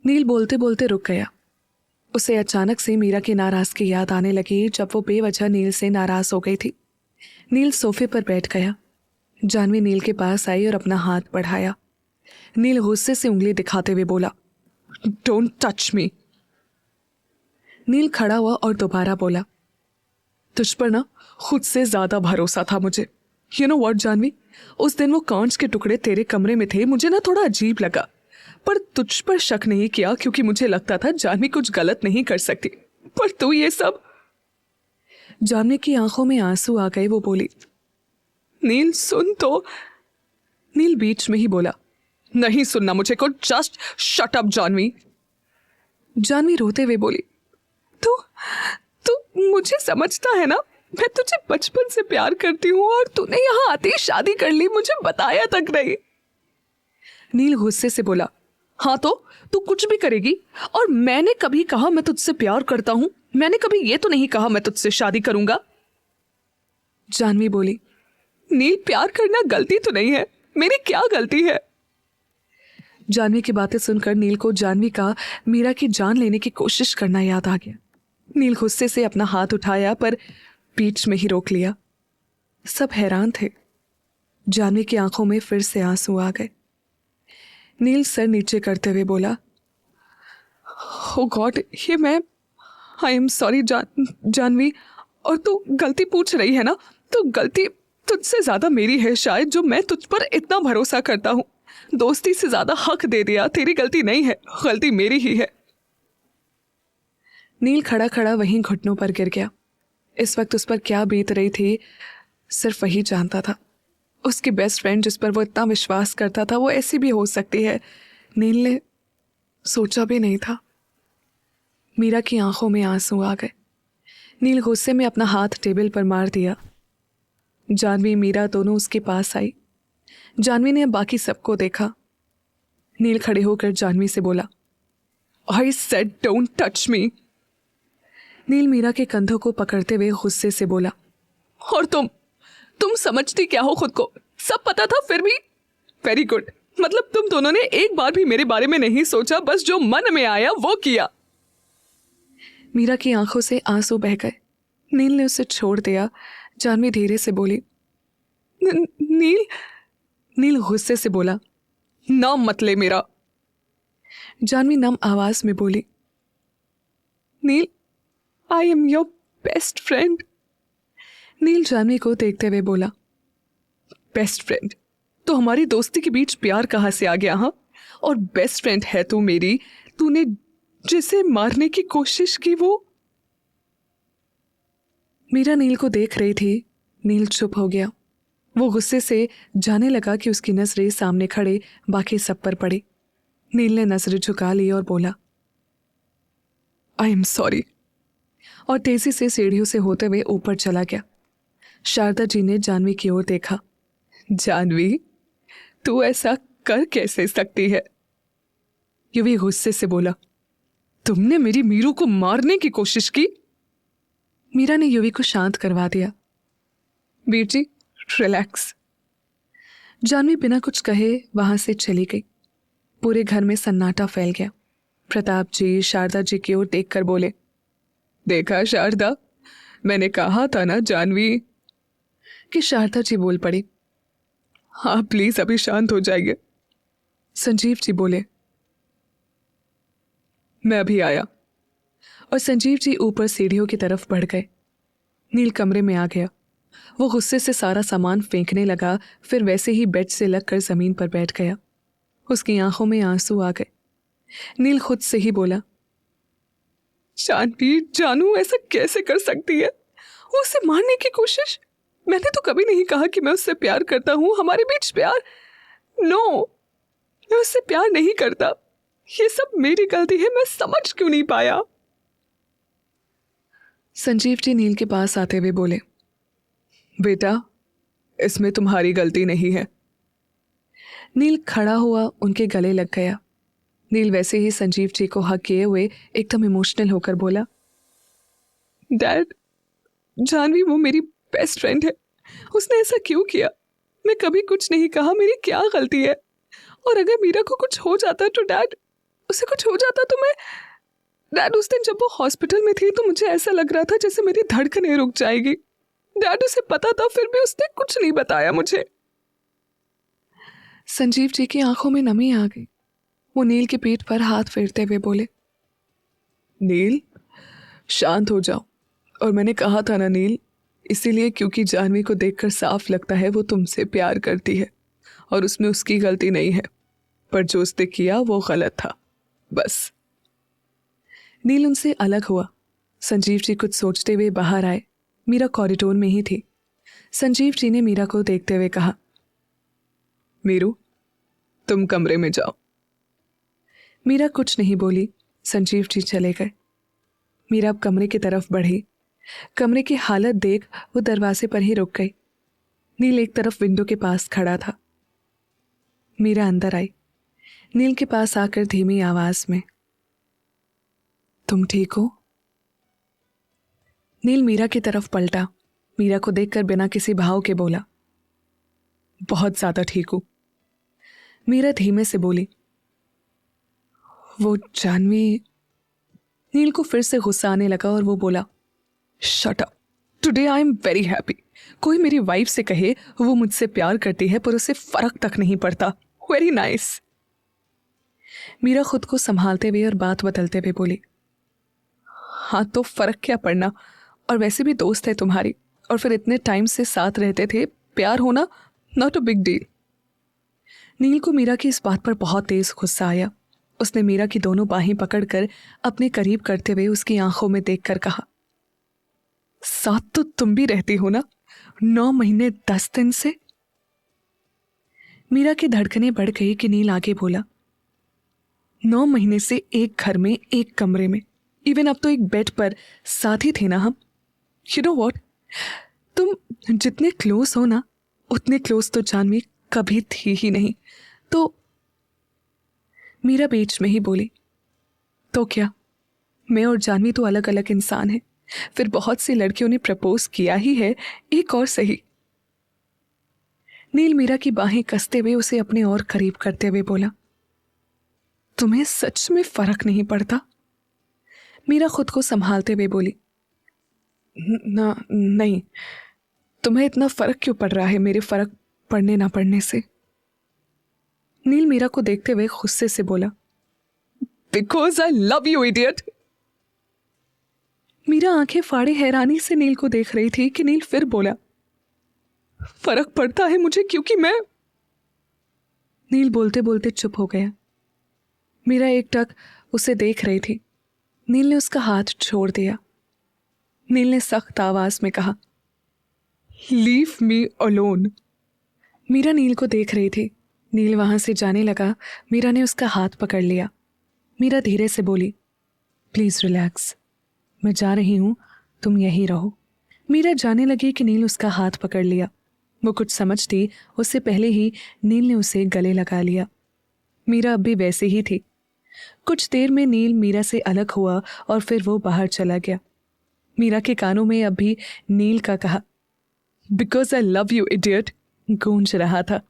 नील बोलते बोलते रुक गया। उसे अचानक से मीरा की नाराजगी याद आने लगी, जब वो बेवजह नील से नाराज हो गई थी। नील सोफे पर बैठ गया। जानवी नील के पास आई और अपना हाथ बढ़ाया। नील गुस्से से उंगली दिखाते हुए बोला, डोंट टच मी। नील खड़ा हुआ और दोबारा बोला, तुझ पर ना खुद से ज्यादा भरोसा था मुझे। यू नो व्हाट जानवी, उस दिन वो कांच के टुकड़े तेरे कमरे में थे, मुझे ना थोड़ा अजीब लगा, पर तुझ पर शक नहीं किया, क्योंकि मुझे लगता था जानवी कुछ गलत नहीं कर सकती। पर तू ये सब। जानवी की आंखों में आंसू आ गए। वो बोली, नील सुन तो। नील बीच में ही बोला, नहीं सुनना मुझे कुछ, just shut up Janvi. Janvi रोते हुए बोली, तू तू मुझे समझता है ना, मैं तुझे बचपन से प्यार करती हूँ, और तूने यहाँ आते ही शादी कर ली, मुझे बताया तक नहीं। नील गुस्से से बोला, हाँ तो तू कुछ भी करेगी? और मैंने कभी कहा मैं तुझसे प्यार करता हूं? मैंने कभी ये तो नहीं कहा मैं तुझसे शादी करूंगा। जानवी बोली, नील प्यार करना गलती तो नहीं है, मेरी क्या गलती है? जानवी की बातें सुनकर नील को जानवी का मीरा की जान लेने की कोशिश करना याद आ गया। नील गुस्से से अपना हाथ उठाया, पर बीच में ही रोक लिया। सब हैरान थे। जानवी की आंखों में फिर से आंसू आ गए। नील सर नीचे करते हुए बोला, ओ गॉड, ये मैं, आई एम सॉरी जानवी। और तू गलती पूछ रही है ना, तो गलती तुझसे ज्यादा मेरी है शायद, जो मैं तुझ पर इतना भरोसा करता हूँ। दोस्ती से ज्यादा हक दे दिया। तेरी गलती नहीं है, गलती मेरी ही है। नील खड़ा खड़ा वहीं घुटनों पर गिर गया। इस वक्त उस पर क्या बीत रही थी सिर्फ वही जानता था। उसकी बेस्ट फ्रेंड जिस पर वो इतना विश्वास करता था वो ऐसी भी हो सकती है, नील ने सोचा भी नहीं था। मीरा की आंखों में आंसू आ गए। नील गुस्से में अपना हाथ टेबल पर मार दिया। जानवी मीरा दोनों उसके पास आई। जानवी ने अब बाकी सबको देखा। नील खड़े होकर जानवी से बोला, I said don't touch me. Neel Meera के कंधों को पकड़ते हुए गुस्से से बोला, और तुम समझती क्या हो खुद को? सब पता था फिर भी? वेरी गुड, मतलब तुम दोनों ने एक बार भी मेरे बारे में नहीं सोचा, बस जो मन में आया वो किया। मीरा की आंखों से आंसू बह गए। नील ने उसे छोड़ दिया। जानवी धीरे से बोली, नील। नील गुस्से से बोला, नाम मत ले मेरा। जानवी नम आवाज में बोली, Neel, I am your best friend. Neel Jahnavi को देखते हुए बोला, बेस्ट फ्रेंड? तो हमारी दोस्ती के बीच प्यार कहाँ से आ गया? हाँ, और बेस्ट फ्रेंड है तू मेरी, तूने जिसे मारने की कोशिश की वो। मीरा नील को देख रही थी। नील चुप हो गया। वो गुस्से से जाने लगा कि उसकी नजरें सामने खड़े बाकी सब पर पड़ी। नील ने नजरें झुका ली और बोला, आई एम सॉरी, और तेजी से सीढ़ियों से होते हुए ऊपर चला गया। शारदा जी ने जानवी की ओर देखा। जानवी, तू ऐसा कर कैसे सकती है? युवी गुस्से से बोला, तुमने मेरी मीरू को मारने की कोशिश की। मीरा ने युवी को शांत करवा दिया। वीर जी, रिलैक्स। जानवी बिना कुछ कहे वहां से चली गई। पूरे घर में सन्नाटा फैल गया। प्रताप जी शारदा जी की ओर देखकर बोले, देखा शारदा, मैंने कहा था ना जानवी। कि शारदा जी बोल पड़ी, हाँ प्लीज अभी शांत हो जाइए। संजीव जी बोले, मैं अभी आया। और संजीव जी ऊपर सीढ़ियों की तरफ बढ़ गए। नील कमरे में आ गया। वो गुस्से से सारा सामान फेंकने लगा, फिर वैसे ही बेड से लगकर जमीन पर बैठ गया। उसकी आंखों में आंसू आ गए। नील खुद से ही बोला, जानवी, जानू ऐसा कैसे कर सकती है? वो उसे मारने की कोशिश? मैंने तो कभी नहीं कहा कि मैं उससे प्यार करता हूं। हमारे बीच प्यार? नो, मैं उससे प्यार नहीं करता। ये सब मेरी गलती है, मैं समझ क्यों नहीं पाया? संजीव जी नील के पास आते हुए बोले, बेटा, इसमें तुम्हारी गलती नहीं है। नील खड़ा हुआ उनके गले लग गया। नील वैसे ही संजीव जी को हक किए हुए एकदम इमोशनल होकर बोला, डैड, जानवी वो मेरी बेस्ट फ्रेंड है, उसने ऐसा क्यों किया? मैं कभी कुछ नहीं कहा, मेरी क्या गलती है? और अगर मीरा को कुछ हो जाता तो डैड, उसे कुछ हो जाता तो मैं। डैड, उस दिन जब वो हॉस्पिटल में थी तो मुझे ऐसा लग रहा था जैसे मेरी धड़कनें रुक जाएगी। डैड, उसे पता था, फिर भी उसने कुछ नहीं बताया मुझे। संजीव जी की आंखों में नमी आ गई। वो नील के पीठ पर हाथ फेरते हुए बोले, नील, शांत हो जाओ। और मैंने कहा था ना नील, इसीलिए क्योंकि जानवी को देखकर साफ लगता है वो तुमसे प्यार करती है और उसमें उसकी गलती नहीं है, पर जो उसने किया वो गलत था, बस। नील उनसे अलग हुआ। संजीव जी कुछ सोचते हुए बाहर आए। मीरा कॉरिडोर में ही थी। संजीव जी ने मीरा को देखते हुए कहा, मीरू, तुम कमरे में जाओ। मीरा कुछ नहीं बोली। संजीव जी चले गए। मीरा अब कमरे की तरफ बढ़ी। कमरे की हालत देख वो दरवाजे पर ही रुक गई। नील एक तरफ विंडो के पास खड़ा था। मीरा अंदर आई। नील के पास आकर धीमी आवाज में, तुम ठीक हो? नील मीरा की तरफ पलटा। मीरा को देखकर बिना किसी भाव के बोला, बहुत ज्यादा ठीक हूं। मीरा धीमे से बोली, वो जानवी। नील को फिर से गुस्सा आने लगा और वो बोला, shut up, today I am very happy. कोई मेरी वाइफ से कहे वो मुझसे प्यार करती है पर उसे फर्क तक नहीं पड़ता। Very nice. मीरा खुद को संभालते हुए और बात बदलते हुए बोली, हाँ तो फर्क क्या पड़ना, और वैसे भी दोस्त है तुम्हारी, और फिर इतने टाइम से साथ रहते थे, प्यार होना नॉट अ बिग डील। नील को मीरा की इस बात पर बहुत तेज गुस्सा आया। उसने मीरा की दोनों बाहें पकड़कर अपने करीब करते हुए उसकी आंखों में देखकर कहा, साथ तो तुम भी रहती हो ना 9 महीने 10 दिन से। मीरा की धड़कनें बढ़ गई कि नील आगे बोला, 9 महीने से एक घर में, एक कमरे में, इवन अब तो एक बेड पर साथ ही थे ना हम। यू नो वॉट, तुम जितने क्लोज हो ना उतने क्लोज तो जानवी कभी थी ही नहीं। तो मीरा बीच में ही बोली, तो क्या, मैं और जानवी तो अलग अलग इंसान हैं। फिर बहुत सी लड़कियों ने प्रपोज किया ही है, एक और सही। नील मीरा की बाहें कसते हुए उसे अपने और करीब करते हुए बोला, तुम्हें सच में फर्क नहीं पड़ता? मीरा खुद को संभालते हुए बोली, ना नहीं, तुम्हें इतना फर्क क्यों पड़ रहा है मेरे फर्क पड़ने ना पड़ने से? नील मीरा को देखते हुए गुस्से से बोला, because I love you idiot. Meera आंखें फाड़े हैरानी से नील को देख रही थी कि नील फिर बोला, फर्क पड़ता है मुझे क्योंकि मैं। नील बोलते बोलते चुप हो गया। मीरा एकटक उसे देख रही थी। नील ने उसका हाथ छोड़ दिया। नील ने सख्त आवाज में कहा, leave me alone. Meera Neel को देख रही थी। नील वहां से जाने लगा। मीरा ने उसका हाथ पकड़ लिया। मीरा धीरे से बोली, प्लीज रिलैक्स, मैं जा रही हूं, तुम यहीं रहो। मीरा जाने लगी कि नील उसका हाथ पकड़ लिया। वो कुछ समझती उससे पहले ही नील ने उसे गले लगा लिया। मीरा अब भी वैसे ही थी। कुछ देर में नील मीरा से अलग हुआ और फिर वो बाहर चला गया। मीरा के कानों में अब भी नील का कहा, because I love you idiot, गूंज रहा था।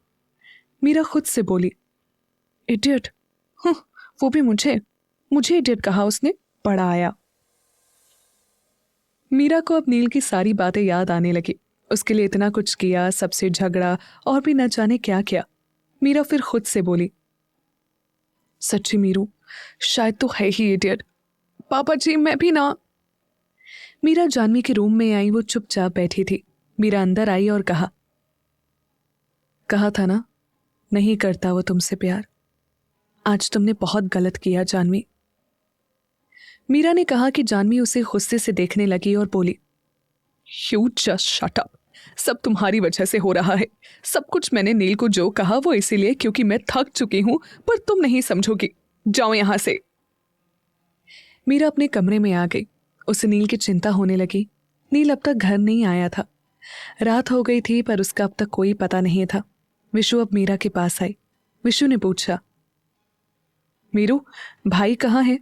मीरा खुद से बोली, इडियट? वो भी मुझे इडियट कहा उसने, बड़ा आया। मीरा को अब नील की सारी बातें याद आने लगी। उसके लिए इतना कुछ किया, सबसे झगड़ा और भी न जाने क्या क्या। मीरा फिर खुद से बोली, सच्ची मीरू, शायद तो है ही इडियट। पापा जी, मैं भी ना। मीरा जानवी के रूम में आई। वो चुपचाप बैठी थी। मीरा अंदर आई और कहा था ना, नहीं करता वो तुमसे प्यार। आज तुमने बहुत गलत किया जानवी। मीरा ने कहा कि जानवी उसे गुस्से से देखने लगी और बोली, यू जस्ट शट अप, सब तुम्हारी वजह से हो रहा है। सब कुछ मैंने नील को जो कहा वो इसीलिए क्योंकि मैं थक चुकी हूं, पर तुम नहीं समझोगी। जाओ यहां से। मीरा अपने कमरे में आ गई। उसे नील की चिंता होने लगी। नील अब तक घर नहीं आया था। रात हो गई थी पर उसका अब तक कोई पता नहीं था। विशु अब मीरा के पास आई। विशु ने पूछा, मीरू, भाई कहाँ है?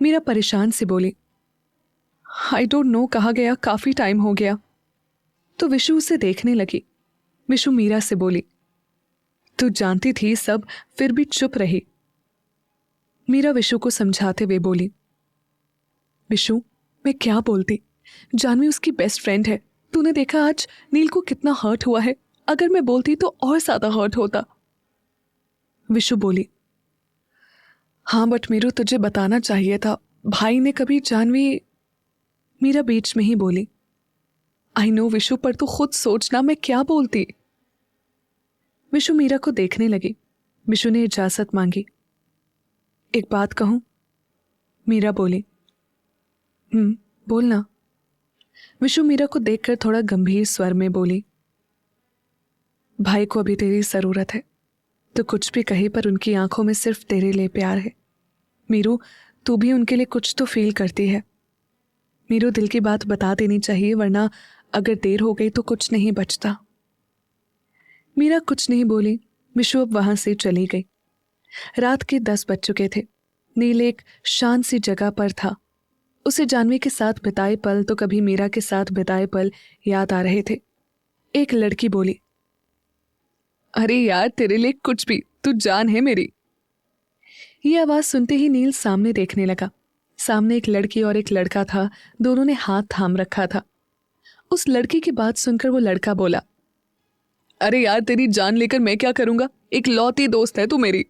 मीरा परेशान से बोली, आई डोंट नो कहाँ गया, काफी टाइम हो गया। तो विशु उसे देखने लगी। विशु मीरा से बोली, तू जानती थी सब फिर भी चुप रही। मीरा विशु को समझाते हुए बोली, विशु, मैं क्या बोलती, जानवी उसकी बेस्ट फ्रेंड है। तूने देखा आज नील को कितना हर्ट हुआ है। अगर मैं बोलती तो और ज्यादा हर्ट होता। विशु बोली, हाँ बट मीरू, तुझे बताना चाहिए था। भाई ने कभी जानवी। मीरा बीच में ही बोली, आई नो विशु, पर तू खुद सोचना मैं क्या बोलती। विशु मीरा को देखने लगी। विशु ने इजाजत मांगी। एक बात कहूं? मीरा बोली, बोलना। विशु मीरा को देखकर थोड़ा गंभीर स्वर में बोली, भाई को अभी तेरी जरूरत है। तो कुछ भी कहे पर उनकी आंखों में सिर्फ तेरे लिए प्यार है। मीरू, तू भी उनके लिए कुछ तो फील करती है। मीरू, दिल की बात बता देनी चाहिए, वरना अगर देर हो गई तो कुछ नहीं बचता। मीरा कुछ नहीं बोली। विशु अब वहां से चली गई। रात के 10 बज चुके थे। नील एक शांत सी जगह पर था। उसे जानवी के साथ बिताए पल तो कभी मीरा के साथ बिताए पल याद आ रहे थे। एक लड़की बोली, अरे यार, तेरे लिए कुछ भी, तू जान है मेरी। ये आवाज सुनते ही नील सामने देखने लगा। सामने एक लड़की और एक लड़का था। दोनों ने हाथ थाम रखा था। उस लड़की की बात सुनकर वो लड़का बोला, अरे यार, तेरी जान लेकर मैं क्या करूंगा, एक लौती दोस्त है तू मेरी।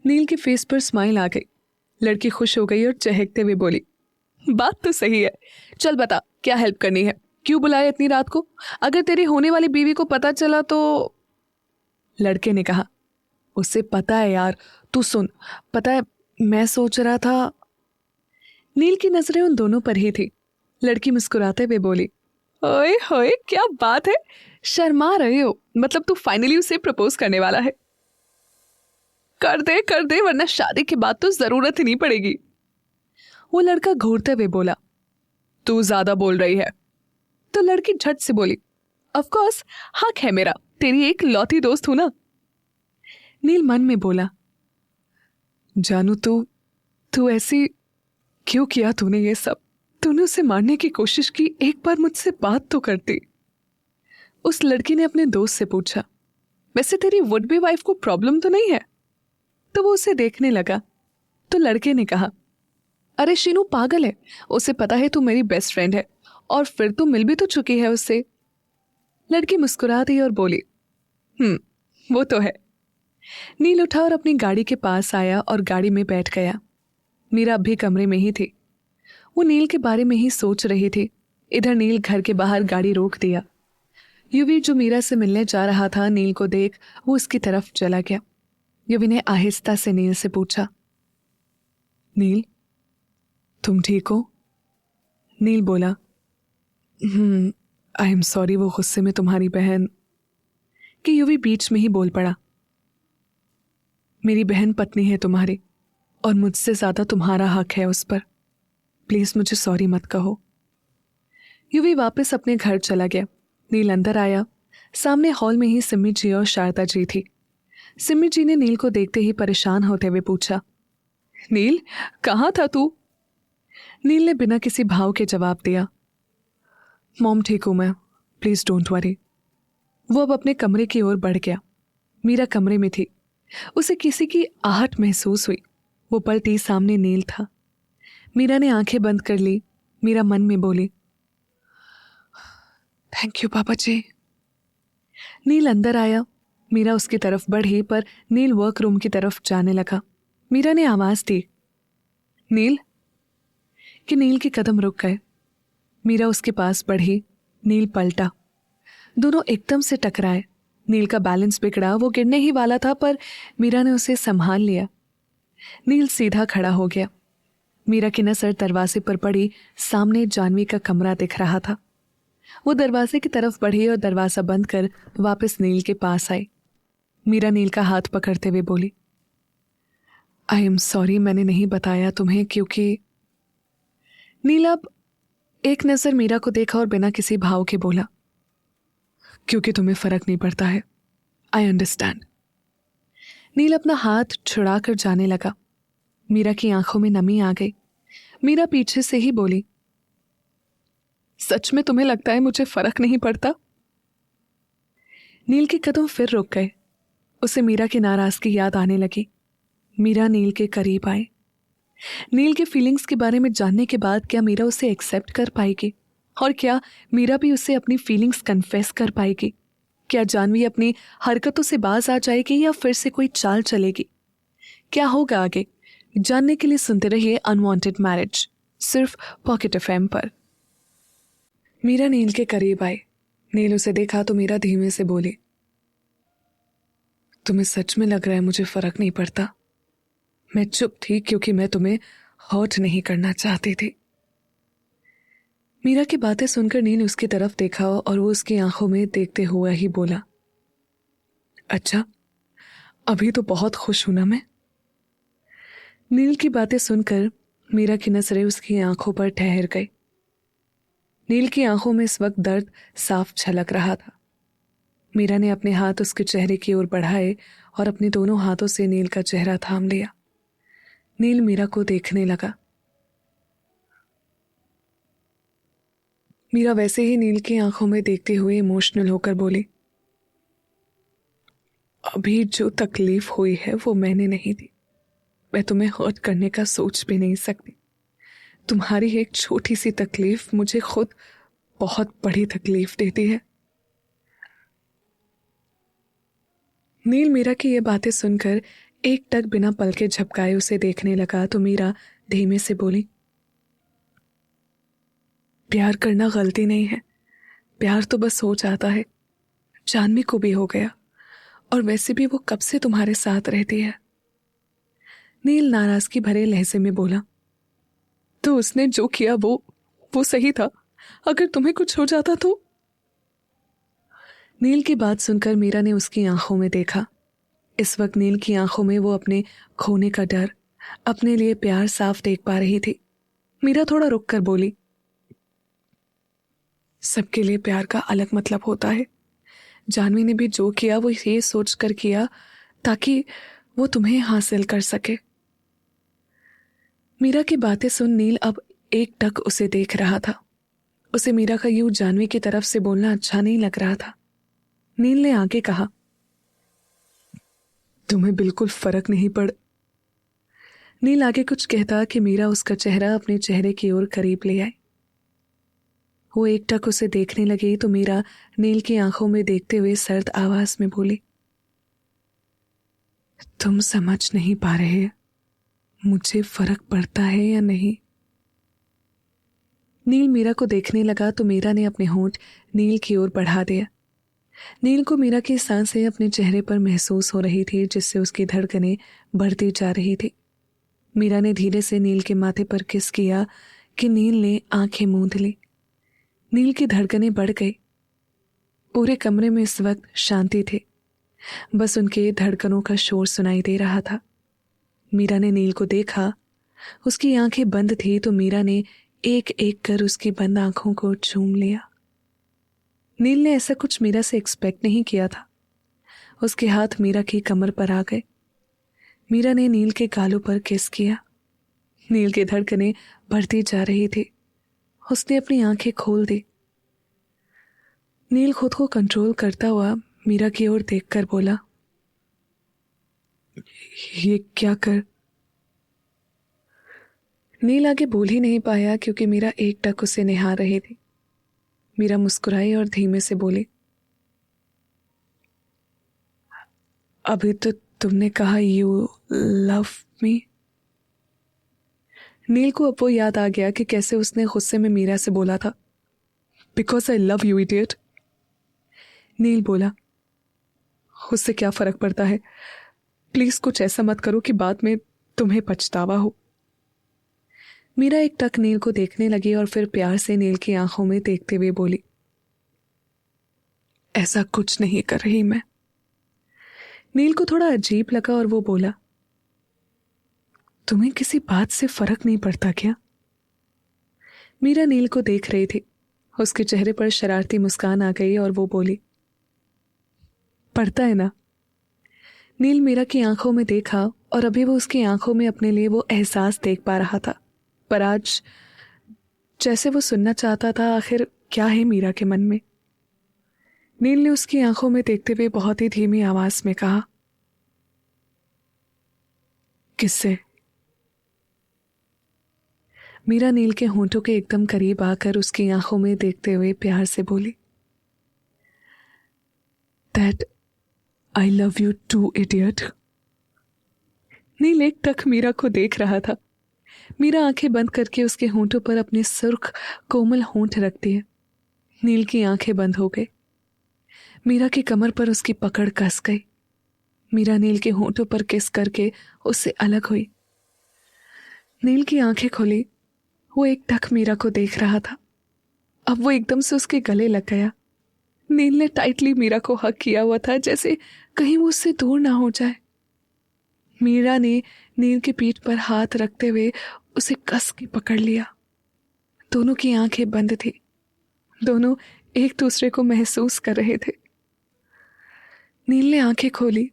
नील के फेस पर स्माइल आ गई। लड़की खुश हो गई और चहकते हुए बोली, बात तो सही है। चल बता, क्या हेल्प करनी है? क्यों बुलाया इतनी रात को? अगर तेरी होने वाली बीवी को पता चला तो। लड़के ने कहा। उसे पता है यार, तू सुन, पता है मैं सोच रहा था। नील की नजरें उन दोनों पर ही थी। लड़की मुस्कुराते हुए बोली, ओए होए क्या बात है, शर्मा रहे हो? मतलब तू फाइनली उसे प्रपोज करने वाला है? कर दे वरना शादी के बाद तो जरूरत ही नहीं पड़ेगी। वो लड़का घूरते हुए बोला। तू ज्यादा बोल रही है। तो लड़की झट से बोली, ऑफ कोर्स, हक है मेरा, तेरी एक लौती दोस्त हूं ना। नील मन में बोला, जानू तू तू ऐसी क्यों किया तूने ये सब? तूने उसे मारने की कोशिश की, एक बार मुझसे बात तो करती। उस लड़की ने अपने दोस्त से पूछा, वैसे तेरी वुड बी वाइफ को प्रॉब्लम तो नहीं है? तो वो उसे देखने लगा। तो लड़के ने कहा, अरे शीनू पागल है, उसे पता है तू मेरी बेस्ट फ्रेंड है, और फिर तू मिल भी तो चुकी है उससे। लड़की मुस्कुरा दी और बोली, वो तो है। नील उठा और अपनी गाड़ी के पास आया और गाड़ी में बैठ गया। मीरा अब भी कमरे में ही थी। वो नील के बारे में ही सोच रही थी। इधर नील घर के बाहर गाड़ी रोक दिया। युवी जो मीरा से मिलने जा रहा था, नील को देख वो उसकी तरफ चला गया। युवी ने आहिस्ता से नील से पूछा, नील तुम ठीक हो? नील बोला, आई एम सॉरी, वो गुस्से में तुम्हारी बहन। कि युवी बीच में ही बोल पड़ा, मेरी बहन पत्नी है तुम्हारी, और मुझसे ज्यादा तुम्हारा हक है उस पर। प्लीज मुझे सॉरी मत कहो। युवी वापस अपने घर चला गया। नील अंदर आया। सामने हॉल में ही सिम्मी जी और शारदा जी थी। सिम्मी जी ने नील को देखते ही परेशान होते हुए पूछा, नील कहाँ था तू? नील ने बिना किसी भाव के जवाब दिया, मॉम ठीक हूं मैं, प्लीज डोंट वरी। वो अब अपने कमरे की ओर बढ़ गया। मीरा कमरे में थी। उसे किसी की आहट महसूस हुई। वो पलटी, सामने नील था। मीरा ने आंखें बंद कर ली। मीरा मन में बोली, थैंक यू पापा जी। नील अंदर आया। मीरा उसकी तरफ बढ़ी, पर नील वर्क रूम की तरफ जाने लगा। मीरा ने आवाज दी, नील। कि नील के कदम रुक गए। मीरा उसके पास बढ़ी। नील पलटा। दोनों एकदम से टकराए। नील का बैलेंस बिगड़ा, वो गिरने ही वाला था, पर मीरा ने उसे संभाल लिया। नील सीधा खड़ा हो गया। मीरा की नजर दरवाजे पर पड़ी। सामने जानवी का कमरा दिख रहा था। वो दरवाजे की तरफ बढ़ी और दरवाजा बंद कर वापस नील के पास आई। मीरा नील का हाथ पकड़ते हुए बोली, आई एम सॉरी, मैंने नहीं बताया तुम्हें, क्योंकि। नील अब एक नजर मीरा को देखा और बिना किसी भाव के बोला, क्योंकि तुम्हें फर्क नहीं पड़ता है। I understand. नील अपना हाथ छुड़ाकर जाने लगा। मीरा की आंखों में नमी आ गई। मीरा पीछे से ही बोली, सच में तुम्हें लगता है मुझे फर्क नहीं पड़ता? नील के कदम फिर रुक गए। उसे मीरा की नाराजगी याद आने लगी। मीरा नील के करीब आए। नील के फीलिंग्स के बारे में जानने के बाद क्या मीरा उसे एक्सेप्ट कर पाएगी? और क्या मीरा भी उसे अपनी फीलिंग्स कन्फेस कर पाएगी? क्या जानवी अपनी हरकतों से बाज आ जाएगी या फिर से कोई चाल चलेगी? क्या होगा आगे, जानने के लिए सुनते रहिए अनवांटेड मैरिज, सिर्फ पॉकेट एफएम पर। मीरा नील के करीब आई। नील उसे देखा तो मीरा धीमे से बोली, तुम्हें सच में लग रहा है मुझे फर्क नहीं पड़ता? मैं चुप थी क्योंकि मैं तुम्हें हर्ट नहीं करना चाहती थी। मीरा की बातें सुनकर नील उसकी तरफ देखा और वो उसकी आंखों में देखते हुए ही बोला, अच्छा, अभी तो बहुत खुश हूं ना मैं। नील की बातें सुनकर मीरा की नजरें उसकी आंखों पर ठहर गई। नील की आंखों में इस वक्त दर्द साफ झलक रहा था। मीरा ने अपने हाथ उसके चेहरे की ओर बढ़ाए और अपने दोनों हाथों से नील का चेहरा थाम लिया। नील मीरा को देखने लगा। मीरा वैसे ही नील की आंखों में देखते हुए इमोशनल होकर बोली, अभी जो तकलीफ हुई है वो मैंने नहीं दी। मैं तुम्हें हर्ट करने का सोच भी नहीं सकती। तुम्हारी एक छोटी सी तकलीफ मुझे खुद बहुत बड़ी तकलीफ देती है। नील मीरा की ये बातें सुनकर एक टक बिना पलके झपकाए उसे देखने लगा तो मीरा धीमे से बोली, प्यार करना गलती नहीं है, प्यार तो बस हो जाता है। जानवी को भी हो गया और वैसे भी वो कब से तुम्हारे साथ रहती है। नील नाराजगी भरे लहजे में बोला, तो उसने जो किया वो सही था। अगर तुम्हें कुछ हो जाता तो। नील की बात सुनकर मीरा ने उसकी आंखों में देखा। इस वक्त नील की आंखों में वो अपने खोने का डर, अपने लिए प्यार साफ देख पा रही थी। मीरा थोड़ा रुक कर बोली, सबके लिए प्यार का अलग मतलब होता है। जानवी ने भी जो किया वो ये सोच कर किया ताकि वो तुम्हें हासिल कर सके। मीरा की बातें सुन नील अब एकटक उसे देख रहा था। उसे मीरा का यूं जानवी की तरफ से बोलना अच्छा नहीं लग रहा था। नील ने आगे कहा, तुम्हें बिल्कुल फर्क नहीं पड़। नील आगे कुछ कहता कि मीरा उसका चेहरा अपने चेहरे की ओर करीब ले आई। वो एकटक उसे देखने लगी तो मीरा नील की आंखों में देखते हुए सर्द आवाज में बोली, तुम समझ नहीं पा रहे मुझे फर्क पड़ता है या नहीं। नील मीरा को देखने लगा तो मीरा ने अपने होंठ नील की ओर बढ़ा दिया। नील को मीरा की सांसें अपने चेहरे पर महसूस हो रही थी, जिससे उसकी धड़कनें बढ़ती जा रही थी। मीरा ने धीरे से नील के माथे पर किस किया कि नील ने आंखें मूंद ली। नील की धड़कनें बढ़ गई। पूरे कमरे में इस वक्त शांति थी, बस उनके धड़कनों का शोर सुनाई दे रहा था। मीरा ने नील को देखा, उसकी आंखें बंद थी तो मीरा ने एक एक कर उसकी बंद आंखों को चूम लिया। नील ने ऐसा कुछ मीरा से एक्सपेक्ट नहीं किया था। उसके हाथ मीरा की कमर पर आ गए। मीरा ने नील के गालों पर किस किया। नील की धड़कनें बढ़ती जा रही थी। उसने अपनी आंखें खोल दी। नील खुद को कंट्रोल करता हुआ मीरा की ओर देखकर बोला, ये क्या कर। नील आगे बोल ही नहीं पाया क्योंकि मीरा एकटक उसे निहार रही थी। मीरा मुस्कुराई और धीमे से बोली, अभी तो तुमने कहा यू लव मी। नील को अब वो याद आ गया कि कैसे उसने गुस्से में मीरा से बोला था, because I love you idiot. Neel बोला, उससे क्या फर्क पड़ता है। प्लीज कुछ ऐसा मत करो कि बाद में तुम्हें पछतावा हो। मीरा एक टक नील को देखने लगी और फिर प्यार से नील की आंखों में देखते हुए बोली, ऐसा कुछ नहीं कर रही मैं। नील को थोड़ा अजीब लगा और वो बोला, तुम्हें किसी बात से फर्क नहीं पड़ता क्या। मीरा नील को देख रही थी। उसके चेहरे पर शरारती मुस्कान आ गई और वो बोली, पड़ता है ना। नील मीरा की आंखों में देखा और अभी वो उसकी आंखों में अपने लिए वो एहसास देख पा रहा था, पर आज जैसे वो सुनना चाहता था आखिर क्या है मीरा के मन में। नील ने उसकी आंखों में देखते हुए बहुत ही धीमी आवाज में कहा, किससे। मीरा नील के होंठों के एकदम करीब आकर उसकी आंखों में देखते हुए प्यार से बोली, that I love you too idiot. Neel एक टक मीरा को देख रहा था। मीरा आंखें बंद करके उसके होंठों पर अपने सुर्ख कोमल होंठ रखती है। नील की आंखें बंद हो गई। मीरा की कमर पर उसकी पकड़ कस गई। मीरा नील के होंठों पर किस करके उससे अलग हुई। नील की आंखें खुली। वो एक टक मीरा को देख रहा था। अब वो एकदम से उसके गले लग गया। नील ने टाइटली मीरा को हक किया हुआ था, जैसे कहीं वो उससे दूर ना हो जाए। मीरा ने नील की पीठ पर हाथ रखते हुए उसे कस के पकड़ लिया। दोनों की आंखें बंद थी। दोनों एक दूसरे को महसूस कर रहे थे। नील ने आंखें खोली।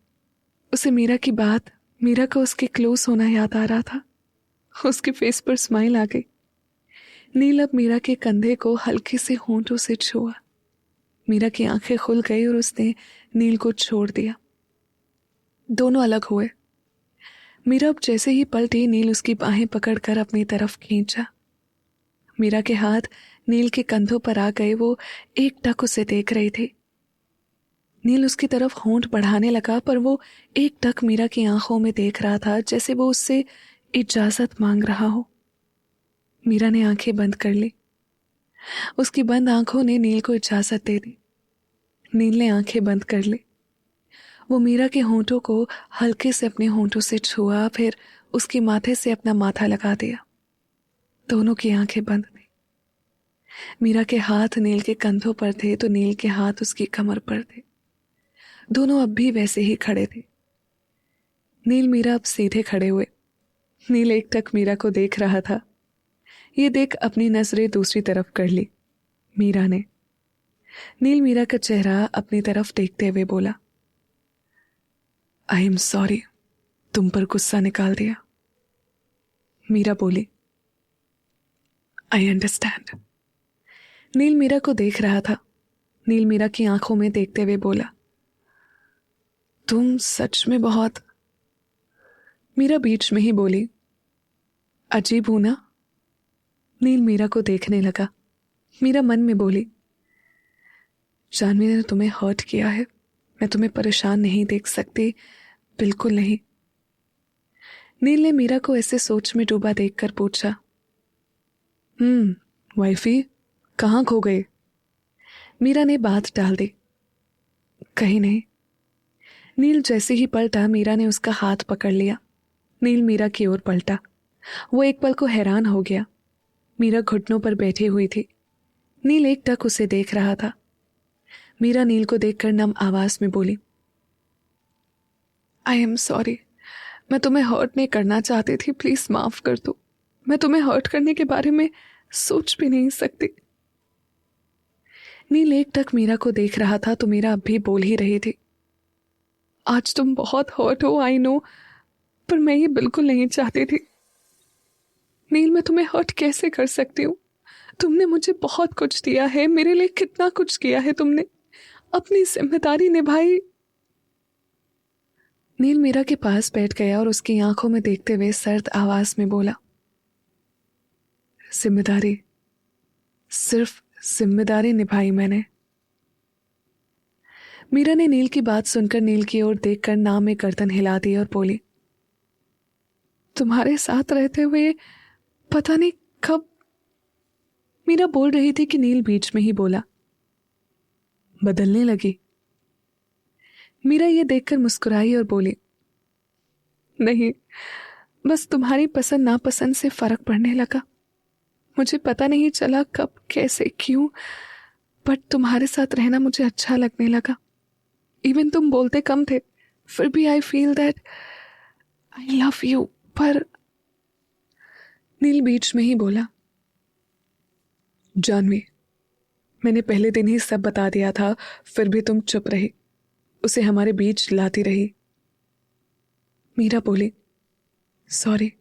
उसे मीरा की बात, मीरा का उसके क्लोज होना याद आ रहा था। उसके फेस पर स्माइल आ गई। नील अब मीरा के कंधे को हल्के से होंठों से छुआ। मीरा की आंखें खुल गई और उसने नील को छोड़ दिया। दोनों अलग हुए। मीरा अब जैसे ही पलटी, नील उसकी बाहें पकड़कर अपनी तरफ खींचा। मीरा के हाथ नील के कंधों पर आ गए। वो एक टक उसे देख रही थी। नील उसकी तरफ होंठ बढ़ाने लगा, पर वो एक टक मीरा की आंखों में देख रहा था, जैसे वो उससे इजाजत मांग रहा हो। मीरा ने आंखें बंद कर ली। उसकी बंद आंखों ने नील को इजाजत दे दी। नील ने आंखें बंद कर ली। वो मीरा के होंठों को हल्के से अपने होंठों से छुआ, फिर उसके माथे से अपना माथा लगा दिया। दोनों की आंखें बंद थी। मीरा के हाथ नील के कंधों पर थे तो नील के हाथ उसकी कमर पर थे। दोनों अब भी वैसे ही खड़े थे। नील मीरा अब सीधे खड़े हुए। नील एकटक मीरा को देख रहा था। ये देख अपनी नजरें दूसरी तरफ कर ली मीरा ने। नील मीरा का चेहरा अपनी तरफ देखते हुए बोला, आई एम सॉरी, तुम पर गुस्सा निकाल दिया। मीरा बोली, आई अंडरस्टैंड। नील मीरा को देख रहा था। नील मीरा की आंखों में देखते हुए बोला, तुम सच में बहुत। मीरा बीच में ही बोली, अजीब हूं ना। नील मीरा को देखने लगा। मीरा मन में बोली, जानवी ने तुम्हें हर्ट किया है, मैं तुम्हें परेशान नहीं देख सकती, बिल्कुल नहीं। नील ने मीरा को ऐसे सोच में डूबा देखकर पूछा, वाइफी कहाँ खो गए? मीरा ने बात टाल दी, कहीं नहीं। नील जैसे ही पलटा मीरा ने उसका हाथ पकड़ लिया। नील मीरा की ओर पलटा। वो एक पल को हैरान हो गया। मीरा घुटनों पर बैठी हुई थी। नील एकटक उसे देख रहा था। मीरा नील को देखकर नम आवाज में बोली, आई एम सॉरी, मैं तुम्हें हर्ट नहीं करना चाहती थी, प्लीज माफ कर दो। मैं तुम्हें हर्ट करने के बारे में सोच भी नहीं सकती। नील एकटक मीरा को देख रहा था तो मीरा अब भी बोल ही रही थी, आज तुम बहुत हर्ट हो, आई नो, पर मैं ये बिल्कुल नहीं चाहती थी। नील, मैं तुम्हें हर्ट कैसे कर सकती हूँ? तुमने मुझे बहुत कुछ दिया है, मेरे लिए कितना कुछ किया है तुमने, अपनी जिम्मेदारी निभाई। नील मीरा के पास बैठ गया और उसकी आंखों में देखते हुए सर्द आवाज में बोला, जिम्मेदारी, सिर्फ जिम्मेदारी निभाई मैंने। मीरा ने नील की बात सुनकर नील की ओर देखकर नाम में गर्दन हिला दी और बोली, तुम्हारे साथ रहते हुए पता नहीं कब। मीरा बोल रही थी कि नील बीच में ही बोला, बदलने लगी। मीरा ये देखकर मुस्कुराई और बोली, नहीं, बस तुम्हारी पसंद नापसंद से फर्क पड़ने लगा। मुझे पता नहीं चला कब, कैसे, क्यों, बट तुम्हारे साथ रहना मुझे अच्छा लगने लगा। इवन तुम बोलते कम थे, फिर भी I feel that I love you. पर नील बीच में ही बोला, जानवी, मैंने पहले दिन ही सब बता दिया था, फिर भी तुम चुप रही, उसे हमारे बीच लाती रही। मीरा बोली, सॉरी,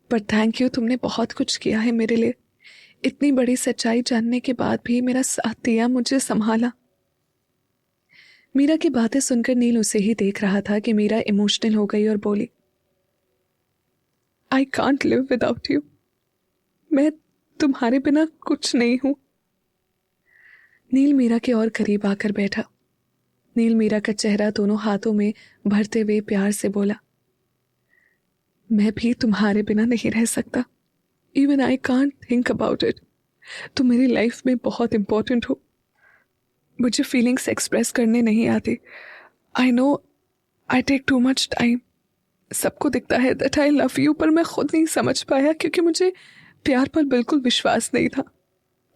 पर थैंक यू, तुमने बहुत कुछ किया है मेरे लिए। इतनी बड़ी सच्चाई जानने के बाद भी मेरा साथ दिया, मुझे संभाला। मीरा की बातें सुनकर नील उसे ही देख रहा था कि मीरा इमोशनल हो गई और बोली, I can't live without you. मैं तुम्हारे बिना कुछ नहीं हूं। नील मीरा के और करीब आकर बैठा। नील मीरा का चेहरा दोनों हाथों में भरते हुए प्यार से बोला, मैं भी तुम्हारे बिना नहीं रह सकता। Even I can't think about it. तुम मेरी लाइफ में बहुत इंपॉर्टेंट हो। मुझे फीलिंग्स एक्सप्रेस करने नहीं आती। I know I take too much time. सबको दिखता है दैट आई लव यू, पर मैं खुद नहीं समझ पाया क्योंकि मुझे प्यार पर बिल्कुल विश्वास नहीं था।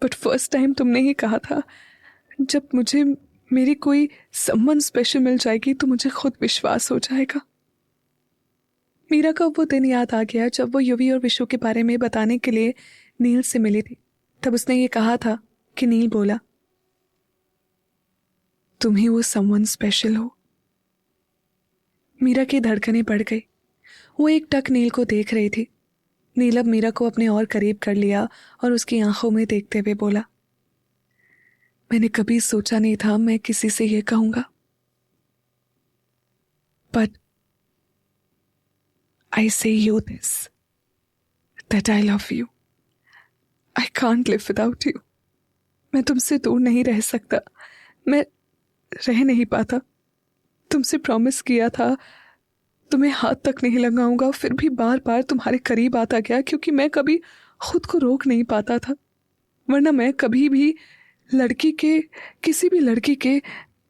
बट फर्स्ट टाइम तुमने ही कहा था, जब मुझे मेरी कोई समवन स्पेशल मिल जाएगी तो मुझे खुद विश्वास हो जाएगा। मीरा का वो दिन याद आ गया जब वो युवी और विशु के बारे में बताने के लिए नील से मिली थी। तब उसने ये कहा था कि नील बोला, तुम ही वो समवन स्पेशल हो। मीरा की धड़कनें बढ़ गई। वो एक टक नील को देख रही थी। नील अब मीरा को अपने और करीब कर लिया और उसकी आंखों में देखते हुए बोला, मैंने कभी सोचा नहीं था मैं किसी से ये कहूंगा, but I say you this, that I love you. I can't live without you. मैं तुमसे दूर नहीं रह सकता, मैं रह नहीं पाता। तुमसे प्रॉमिस किया था तुम्हें हाथ तक नहीं लगाऊंगा, फिर भी बार बार तुम्हारे करीब आता गया क्योंकि मैं कभी खुद को रोक नहीं पाता था। वरना मैं कभी भी किसी भी लड़की के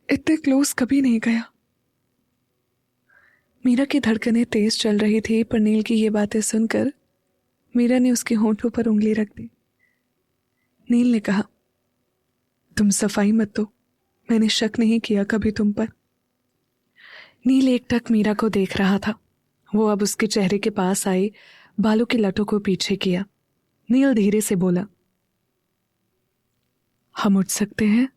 इतने क्लोज कभी नहीं गया। मीरा की धड़कनें तेज चल रही थी, पर नील की ये बातें सुनकर मीरा ने उसके होंठों पर उंगली रख दी। नील ने कहा, तुम सफाई मत दो, मैंने शक नहीं किया कभी तुम पर। नील एकटक मीरा को देख रहा था। वो अब उसके चेहरे के पास आई, बालों की लटों को पीछे किया। नील धीरे से बोला, हम उठ सकते हैं?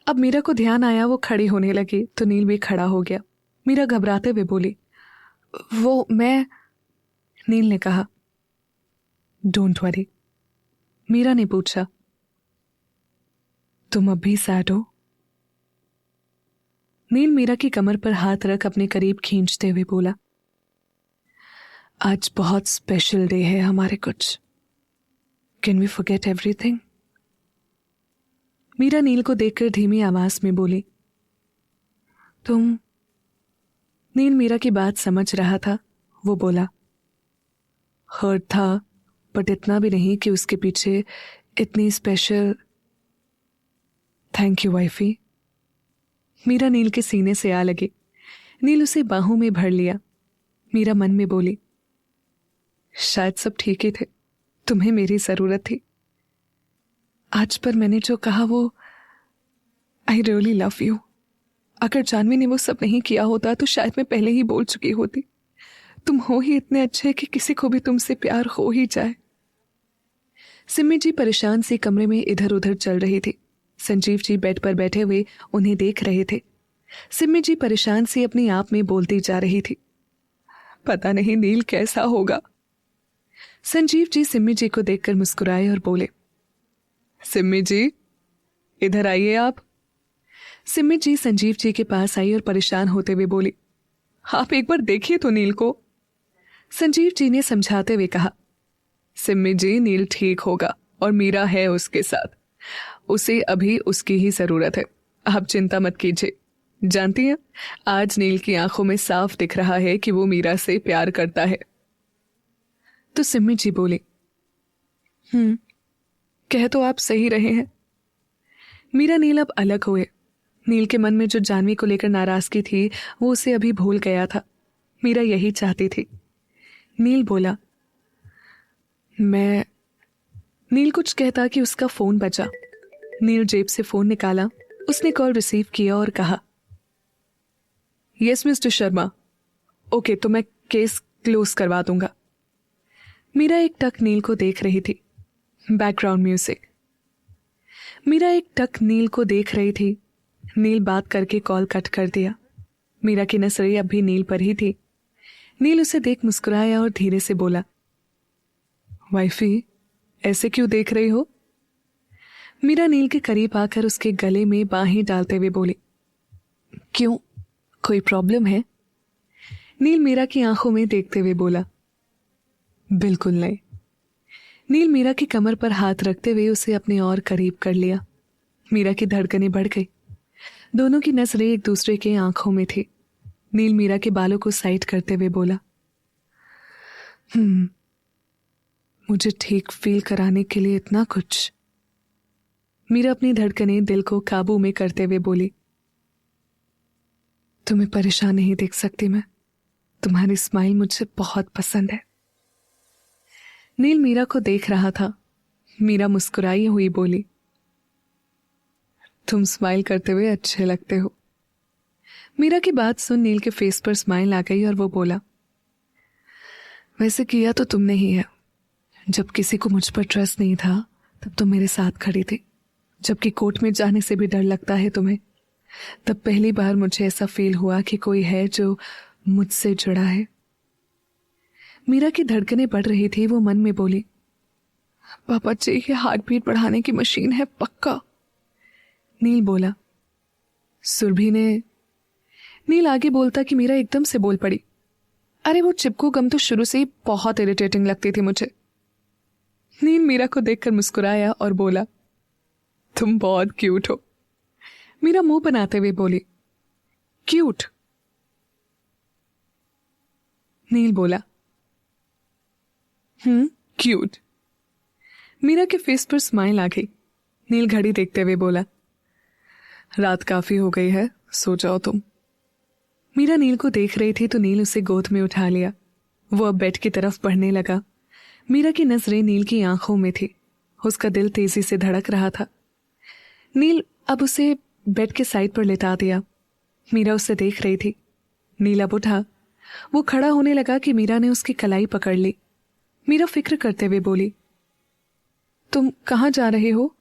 अब मीरा को ध्यान आया वो खड़ी होने लगी तो नील भी खड़ा हो गया। मीरा घबराते हुए बोली, वो मैं। नील ने कहा, डोंट वरी। मीरा ने पूछा, तुम अब भी सैड हो? नील मीरा की कमर पर हाथ रख अपने करीब खींचते हुए बोला, आज बहुत स्पेशल डे है हमारे कुछ। Can we forget everything? Meera Neel को देखकर धीमी आवाज में बोली, तुम। नील मीरा की बात समझ रहा था। वो बोला, हर्ट था, बट इतना भी नहीं कि उसके पीछे इतनी special. Thank you wifey. Meera Neel के सीने से आ लगी। नील उसे बाहों में भर लिया। मीरा मन में बोली, शायद सब ठीक ही थे, तुम्हें मेरी जरूरत थी। आज पर मैंने जो कहा वो आई रियली लव यू। अगर जानवी ने वो सब नहीं किया होता तो शायद मैं पहले ही बोल चुकी होती। तुम हो ही इतने अच्छे कि किसी को भी तुमसे प्यार हो ही जाए। सिम्मी जी परेशान सी कमरे में इधर उधर चल रही थी। संजीव जी बेड पर बैठे हुए उन्हें देख रहे थे। सिम्मी जी परेशान सी अपने आप में बोलती जा रही थी, पता नहीं नील कैसा होगा। संजीव जी सिम्मी जी को देखकर मुस्कुराए और बोले, सिम्मी जी इधर आइए आप। सिम्मी जी संजीव जी के पास आई और परेशान होते हुए बोली, आप एक बार देखिए तो नील को। संजीव जी ने समझाते हुए कहा, सिम्मी जी नील ठीक होगा और मीरा है उसके साथ, उसे अभी उसकी ही जरूरत है, आप चिंता मत कीजिए। जानती हैं, आज नील की आंखों में साफ दिख रहा है कि वो मीरा से प्यार करता है। तो सिम्मी जी बोली, कह तो आप सही रहे हैं। मीरा नील अब अलग हुए। नील के मन में जो जानवी को लेकर नाराजगी थी वो उसे अभी भूल गया था। मीरा यही चाहती थी। नील बोला, मैं। नील कुछ कहता कि उसका फोन बजा। नील जेब से फोन निकाला, उसने कॉल रिसीव किया और कहा, यस मिस्टर शर्मा। ओके, तो मैं केस क्लोज करवा दूंगा। मीरा एक टक नील को देख रही थी। Background music. मीरा एक टक नील को देख रही थी। नील बात करके कॉल कट कर दिया। मीरा की नजरें अब भी नील पर ही थी। नील उसे देख मुस्कुराया और धीरे से बोला, वाइफी ऐसे क्यों देख रही हो? मीरा नील के करीब आकर उसके गले में बाहें डालते हुए बोली, क्यों, कोई प्रॉब्लम है? नील मीरा की आंखों में देखते हुए बोला, बिल्कुल नहीं। नील मीरा की कमर पर हाथ रखते हुए उसे अपने और करीब कर लिया। मीरा की धड़कनें बढ़ गई। दोनों की नजरें एक दूसरे के आंखों में थी। नील मीरा के बालों को साइड करते हुए बोला, मुझे ठीक फील कराने के लिए इतना कुछ। मीरा अपनी धड़कनें दिल को काबू में करते हुए बोली, तुम्हें परेशान नहीं देख सकती मैं, तुम्हारी स्माइल मुझे बहुत पसंद है। नील मीरा को देख रहा था। मीरा मुस्कुराई हुई बोली, तुम स्माइल करते हुए अच्छे लगते हो। मीरा की बात सुन नील के फेस पर स्माइल आ गई और वो बोला, वैसे किया तो तुमने ही है। जब किसी को मुझ पर ट्रस्ट नहीं था तब तुम मेरे साथ खड़ी थी। जबकि कोर्ट में जाने से भी डर लगता है तुम्हें, तब पहली बार मुझे ऐसा फील हुआ कि कोई है जो मुझसे जुड़ा है। मीरा की धड़कनें बढ़ रही थी। वो मन में बोली, पापा जी ये हार्ट बीट बढ़ाने की मशीन है पक्का। नील बोला, सुरभि ने। नील आगे बोलता कि मीरा एकदम से बोल पड़ी, अरे वो चिपकू गम तो शुरू से ही बहुत इरिटेटिंग लगती थी मुझे। नील मीरा को देखकर मुस्कुराया और बोला, तुम बहुत क्यूट हो। मीरा मुंह बनाते हुए बोली, क्यूट? नील बोला, क्यूट। मीरा के फेस पर स्माइल आ गई। नील घड़ी देखते हुए बोला, रात काफी हो गई है, सो जाओ तुम। मीरा नील को देख रही थी तो नील उसे गोद में उठा लिया। वो अब बेड की तरफ बढ़ने लगा। मीरा की नजरें नील की आंखों में थी। उसका दिल तेजी से धड़क रहा था। नील अब उसे बेड के साइड पर लेटा दिया। मीरा उसे देख रही थी। नील अब उठा। वो खड़ा होने लगा कि मीरा ने उसकी कलाई पकड़ ली। मीरा फिक्र करते हुए बोली, तुम कहाँ जा रहे हो?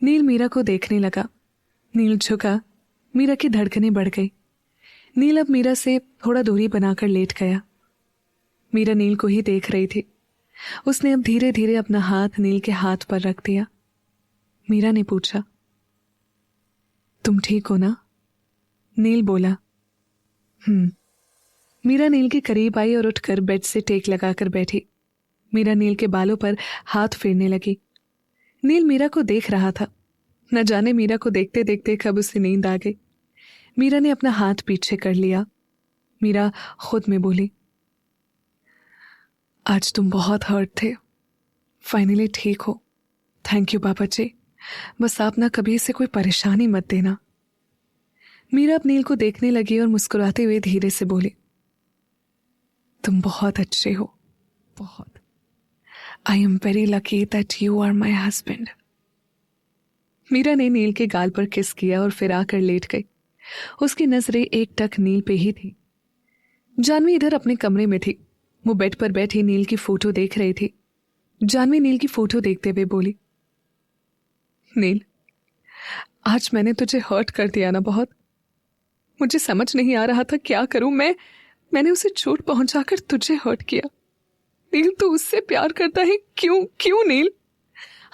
नील मीरा को देखने लगा। नील झुका। मीरा की धड़कनें बढ़ गई। नील अब मीरा से थोड़ा दूरी बनाकर लेट गया। मीरा नील को ही देख रही थी। उसने अब धीरे धीरे अपना हाथ नील के हाथ पर रख दिया। मीरा ने पूछा, तुम ठीक हो ना? नील बोला, मीरा नील के करीब आई और उठकर बेड से टेक लगाकर बैठी। मीरा नील के बालों पर हाथ फेरने लगी। नील मीरा को देख रहा था। न जाने मीरा को देखते देखते कब उसे नींद आ गई। मीरा ने अपना हाथ पीछे कर लिया। मीरा खुद में बोली, आज तुम बहुत हर्ट थे, फाइनली ठीक हो। थैंक यू बाबा जी। बस आप ना कभी इसे कोई परेशानी मत देना। मीरा अब नील को देखने लगी और मुस्कुराते हुए धीरे से बोली, तुम बहुत अच्छे हो, बहुत। I am very lucky that you are my husband. Meera ने नील के गाल पर किस किया और फिर आकर लेट गई। उसकी नजरें एकटक नील पे ही थी। जानवी इधर अपने कमरे में थी। वो बेड पर बैठी नील की फोटो देख रही थी। जानवी नील की फोटो देखते हुए बोली, नील, आज मैंने तुझे हर्ट कर दिया ना बहुत। मुझे समझ नहीं आ रहा था क्या करूं। मैंने उसे चोट पहुंचाकर तुझे हर्ट किया। नील, तू उससे प्यार करता है। क्यों नील?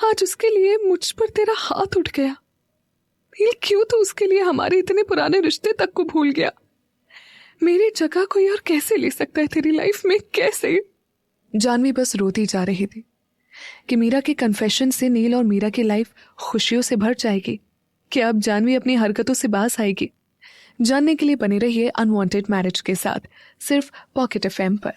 आज उसके लिए मुझ पर तेरा हाथ उठ गया। नील, क्यों तू उसके लिए हमारे इतने पुराने रिश्ते तक को भूल गया? मेरी जगह कोई और कैसे ले सकता है तेरी लाइफ में? कैसे? जानवी बस रोती जा रही थी कि मीरा के कन्फेशन से नील और मीरा की लाइफ खुशियों से भर जाएगी। क्या अब जानवी अपनी हरकतों से बाज आएगी? जानने के लिए बने रहिए अनवांटेड मैरिज के साथ, सिर्फ पॉकेट एफएम पर।